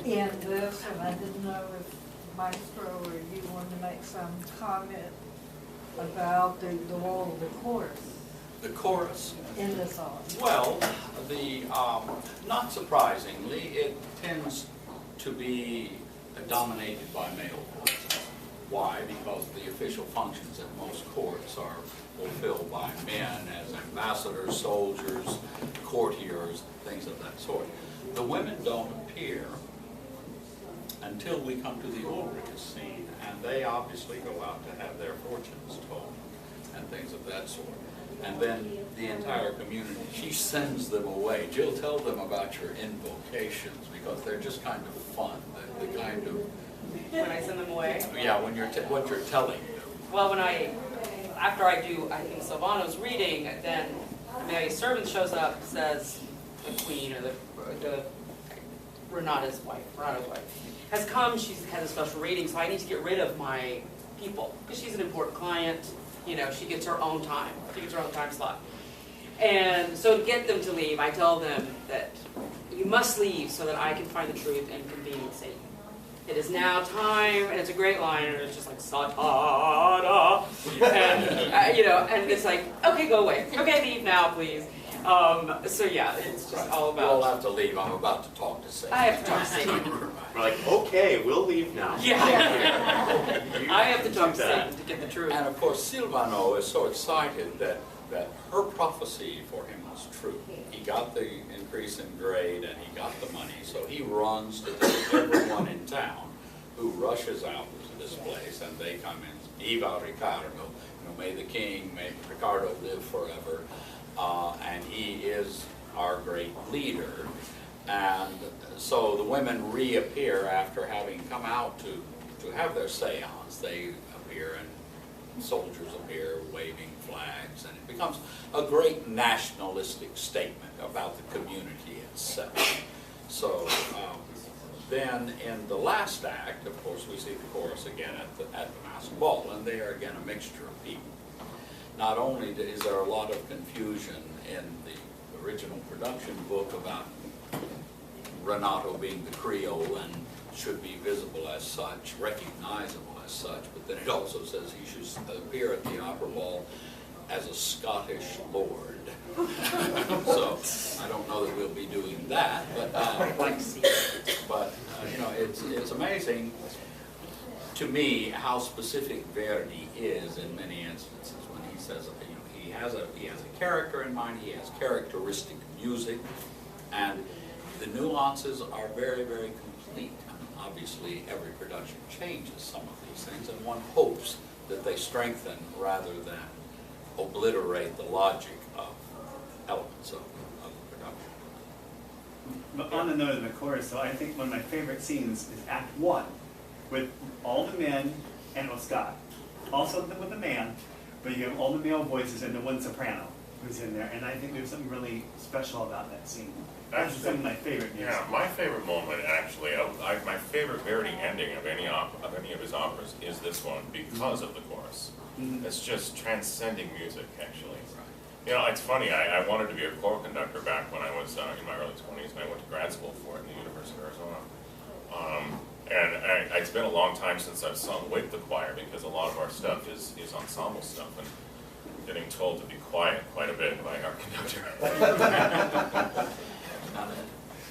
in this, and I didn't know if Maestro or you wanted to make some comment about the role of the chorus
the chorus.
in this song.
Well, not surprisingly, it tends to be dominated by male voices. Why? Because the official functions at most courts are fulfilled by men as ambassadors, soldiers, courtiers, things of that sort. The women don't appear until we come to the Ulrichs scene, and they obviously go out to have their fortunes told and things of that sort. And then the entire community, she sends them away. Jill, tell them about your invocations, because they're just kind of fun. The kind of,
When I send them away.
yeah, when you're what you're telling them.
Well, after I do, I think Silvano's reading, then my servant shows up, says the queen or the Renata's wife, has come. She's had a special reading, so I need to get rid of my people because she's an important client. You know, she gets her own time. She gets her own time slot. And so to get them to leave, I tell them that you must leave so that I can find the truth and convene with Satan. It is now time, and it's a great line, and it's just like, Satana. And, and it's like, okay, go away. Okay, leave now, please. So yeah, it's just all
You all
about.
have to leave, I'm about to talk to Sadie.
I have to talk to Sadie.
We're like, okay, we'll leave now.
Yeah.
You
I have to talk to
do that.
Sadie to get the truth.
And of course, Silvano is so excited that her prophecy for him was true. He got the increase in grade and he got the money, so he runs to tell everyone in town who rushes out to this place, and they come in, Viva Ricardo, may the king, may Ricardo live forever, and he is our great leader. And so the women reappear after having come out to have their seance. They appear and soldiers appear waving flags, and it becomes a great nationalistic statement about the community itself. So then in the last act, of course, we see the chorus again at the masked ball, and they are again a mixture of people. Not only is there a lot of confusion in the original production book about Renato being the Creole and should be visible as such, recognizable as such, but then it also says he should appear at the opera ball as a Scottish lord. So I don't know that we'll be doing that, but you know, it's amazing to me how specific Verdi is in many instances when he says, you know, he has a character in mind, he has characteristic music, and the nuances are very, very complete. Obviously, every production changes some of these things, and one hopes that they strengthen rather than obliterate the logic of elements of the production.
But on the note of the chorus, so I think one of my favorite scenes is Act 1, with all the men and Oscar. Also with the man, but you have all the male voices and the one soprano who's in there, and I think there's something really special about that scene. That's some of my favorite music.
Yeah, my favorite moment, actually, my favorite Verdi ending of any of his operas is this one because of the chorus. It's just transcending music, actually. You know, it's funny, I wanted to be a choral conductor back when I was in my early 20s, and I went to grad school for it in the University of Arizona. And it's been a long time since I've sung with the choir, because a lot of our stuff is ensemble stuff, and getting told to be quiet quite a bit by our conductor.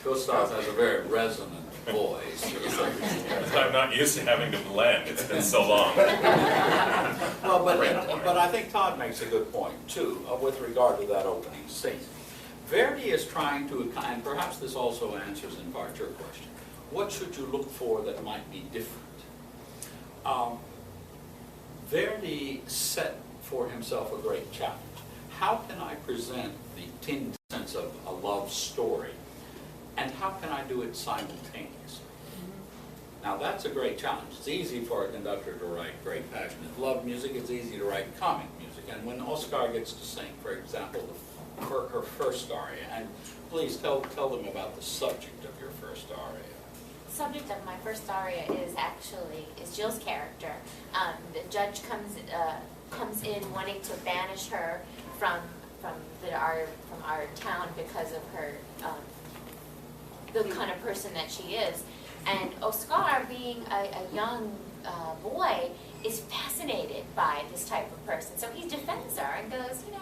Gustav has a very resonant voice.
I'm not used to having to blend, it's been so long.
Well, but I think Todd makes a good point, too, with regard to that opening scene. Verdi is trying to, and perhaps this also answers in part your question, what should you look for that might be different? Verdi set for himself a great challenge. How can I present the sense of a love story, and how can I do it simultaneously? Now that's a great challenge. It's easy for a conductor to write great passionate love music. It's easy to write comic music. And when Oscar gets to sing, for example, her first aria, and please tell them about the subject of your first aria.
The subject of my first aria is Jill's character. The judge comes in wanting to banish her from our town because of her the kind of person that she is. And Oscar, being a young boy, is fascinated by this type of person. So he defends her and goes, you know,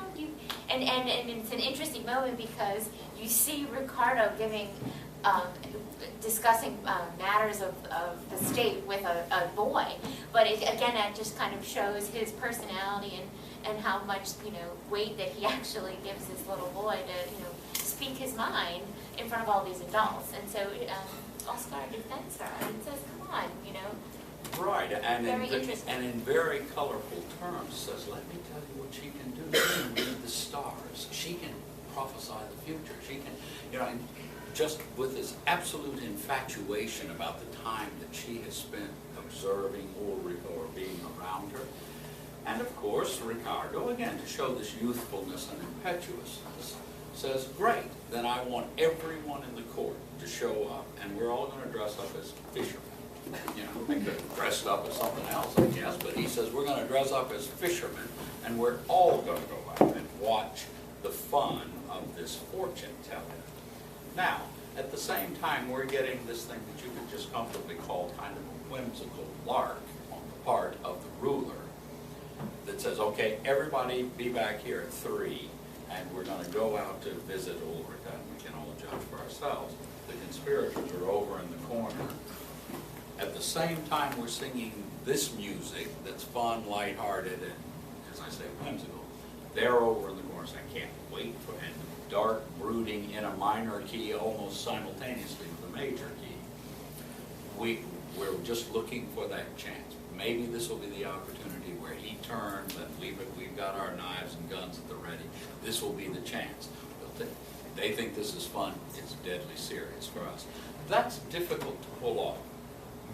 and it's an interesting moment because you see Ricardo discussing matters of the state with a boy. But again, that just kind of shows his personality and how much, you know, weight that he actually gives this little boy to, you know, speak his mind in front of all these adults. And so Oscar defends her and says, come on, you know.
Right, and
Very
in very colorful terms says, let me tell you what she can do. She can read the stars. She can prophesy the future. She can, you know, and just with this absolute infatuation about the time that she has spent observing or being around her. And of course, Ricardo, again, to show this youthfulness and impetuousness, says, great, then I want everyone in the court to show up, and we're all going to dress up as fishermen. You know, they could have dressed up as something else, I guess, but he says, we're going to dress up as fishermen, and we're all going to go out and watch the fun of this fortune-telling. Now, at the same time, we're getting this thing that you could just comfortably call kind of a whimsical lark on the part of the ruler that says, okay, everybody be back here at 3, and we're gonna go out to visit Ulrika, and we can all judge for ourselves. The conspirators are over in the corner. At the same time we're singing this music that's fun, lighthearted, and, as I say, whimsical, they're over in the corner saying, "Can't wait for," and dark brooding in a minor key almost simultaneously with a major key. We're just looking for that chance. Maybe this will be the opportunity where he turns and we've got our knives and guns at the ready. This will be the chance. They think this is fun. It's deadly serious for us. That's difficult to pull off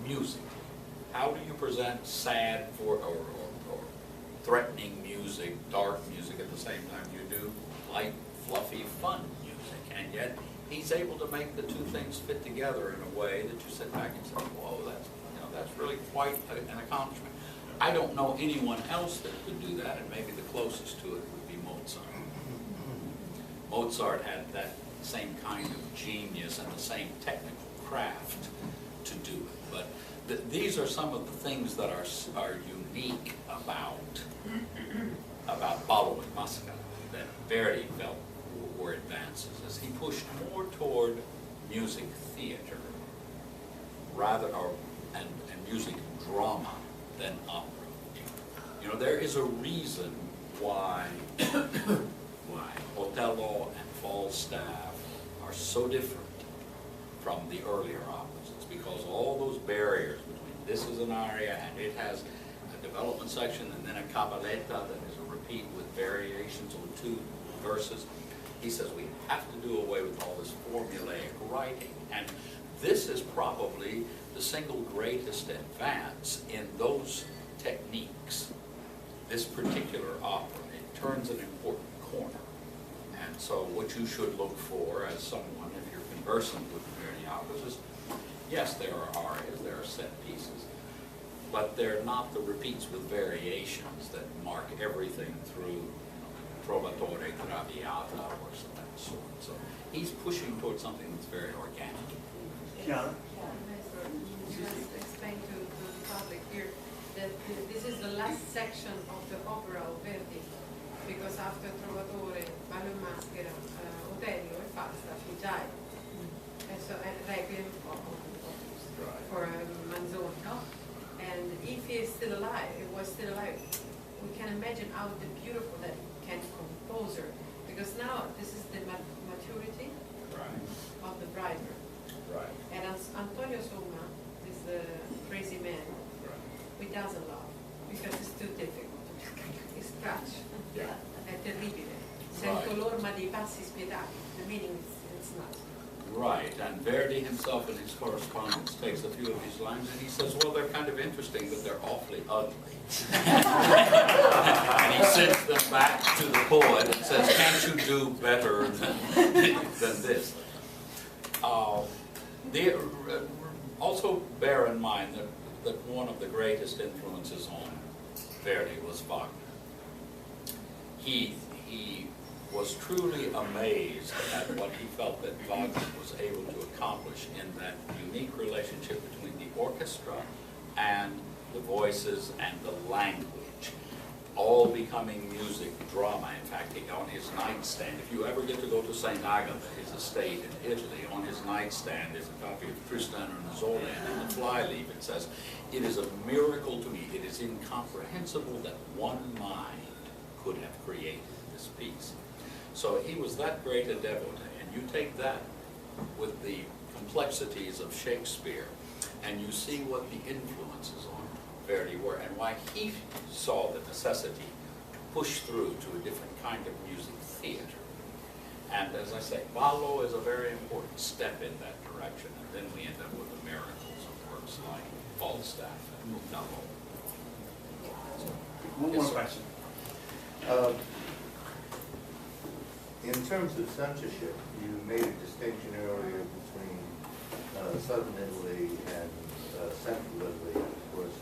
musically. How do you present sad or threatening music, dark music at the same time you do light, fluffy, fun music? And yet he's able to make the two things fit together in a way that you sit back and say, whoa, that's really quite an accomplishment. I don't know anyone else that could do that, and maybe the closest to it would be Mozart. Mozart had that same kind of genius and the same technical craft to do it. But these are some of the things that are unique about Ballo and Masca that Verdi felt were advances, as he pushed more toward music theater and music drama than opera. You know, there is a reason why Otello and Falstaff are so different from the earlier operas. It's because all those barriers between this is an aria and it has a development section and then a cabaletta that is a repeat with variations on two verses. He says we have to do away with all this formulaic writing, and this is probably the single greatest advance in those techniques. This particular opera, it turns an important corner. And so what you should look for as someone, if you're conversant with Verdi operas, is, yes, there are arias, there are set pieces, but they're not the repeats with variations that mark everything through Trovatore, Traviata, or some of that sort. So he's pushing towards something that's very organic.
Yeah.
Just explain to the public here that this is the last section of the opera of Verdi, because after Trovatore, Ballo e Maschera, Otello and Falstaff, he died. And so, Requiem for Manzoni. And if he is still alive, we can imagine how beautiful that can composer, because now this is the maturity of the writer.
Right.
And Antonio Somma is the crazy man. He doesn't love because it's too difficult. It's scratch.
Yeah.
È terribile. Sento l'orma dei passi spietati. The meaning it's not.
Right, and Verdi himself in his correspondence takes a few of these lines and he says, well, they're kind of interesting, but they're awfully ugly. And he sends them back to the poet and says, can't you do better than this? Also bear in mind that one of the greatest influences on Verdi was Wagner. He was truly amazed at what he felt that Wagner was able to accomplish in that unique relationship between the orchestra and the voices and the language, all becoming music drama. In fact, on his nightstand, if you ever get to go to St. Agatha, his estate in Italy, on his nightstand is a copy of Tristan and Isolde, and in the flyleaf it says, "It is a miracle to me, it is incomprehensible that one mind could have created this piece." So he was that great a devotee, and you take that with the complexities of Shakespeare, and you see what the influences on Verdi were, and why he saw the necessity to push through to a different kind of music theater. And as I say, Ballo is a very important step in that direction, and then we end up with the miracles of works like Falstaff and Otello.
One more question.
In terms of censorship, you made a distinction earlier between southern Italy and central Italy, of course,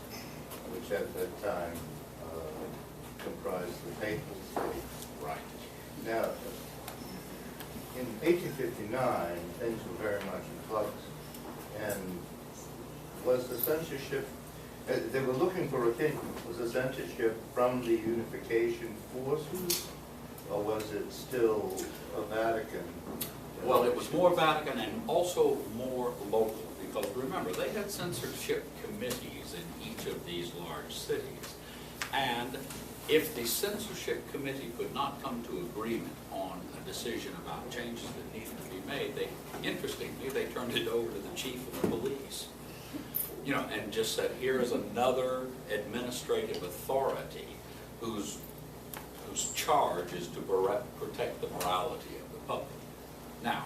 which at that time comprised the Papal States.
Right.
Now, in 1859, things were very much in flux, and was the censorship, they were looking for a king, was the censorship from the unification forces, or was it still a Vatican?
Well, it was more Vatican and also more local, because remember, they had censorship committees in each of these large cities. And if the censorship committee could not come to agreement on a decision about changes that needed to be made, interestingly, they turned it over to the chief of the police. You know, and just said, here is another administrative authority whose charge is to protect the morality of the public. Now,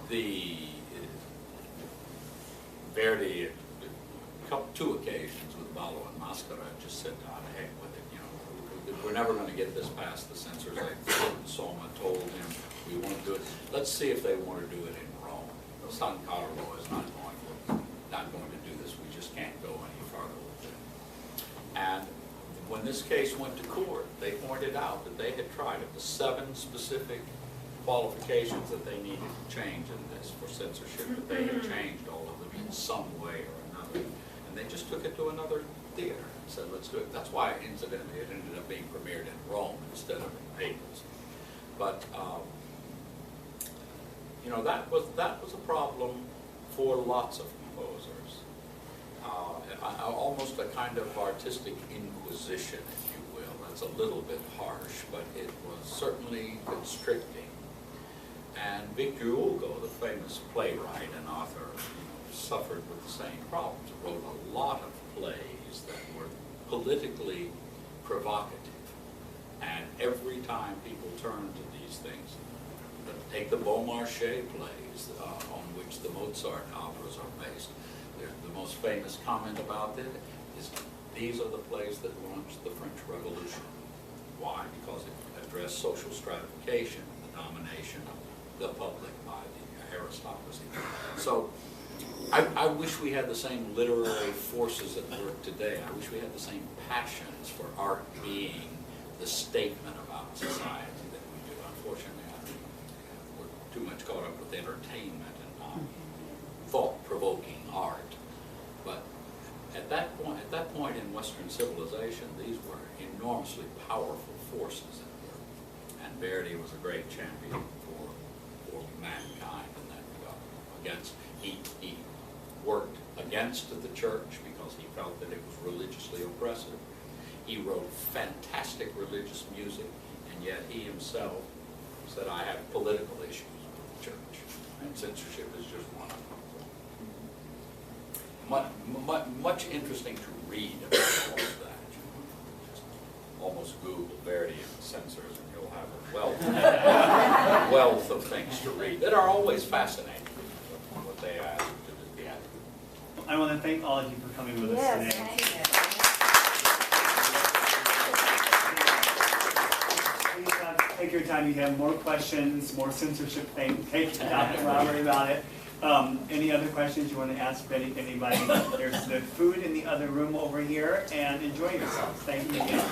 the Verdi, two occasions with Ballo and Mascara, just said, "Ah, the heck with it, you know, we're never going to get this past the censors." Soma told him, "We won't do it. Let's see if they want to do it in Rome. San Carlo is not going to do this. We just can't go any farther with it." And when this case went to court, they pointed out that they had tried it, the 7 specific qualifications that they needed to change in this for censorship, that they had changed all of them in some way or another. And they just took it to another theater and said, let's do it. That's why, incidentally, it ended up being premiered in Rome instead of in Naples. But, you know, that was a problem for lots of composers. Almost a kind of artistic inquisition, if you will. That's a little bit harsh, but it was certainly constricting. And Victor Hugo, the famous playwright and author, suffered with the same problems. He wrote a lot of plays that were politically provocative. And every time people turn to these things, take the Beaumarchais plays on which the Mozart operas are based. The most famous comment about it is, these are the plays that launched the French Revolution. Why? Because it addressed social stratification, the domination of the public by the aristocracy. So I wish we had the same literary forces at work today. I wish we had the same passions for art being the statement about society that we do. Unfortunately, we're too much caught up with entertainment and not thought-provoking art. But at that point in Western civilization, these were enormously powerful forces at work. And Verdi was a great champion for mankind in that regard. He worked against the church because he felt that it was religiously oppressive. He wrote fantastic religious music, and yet he himself said, I have political issues with the church, and censorship is just one of them. Much interesting to read about all of that. Just almost Google Verdi and censors, and you'll have a wealth of things to read that are always fascinating. What they ask to do. Yeah.
I want to thank all of you for coming with us today. Please take your time. You have more questions, more censorship things. Take to Dr. Robert about it. Any other questions you want to ask anybody? There's the food in the other room over here, and enjoy yourselves. Thank you again.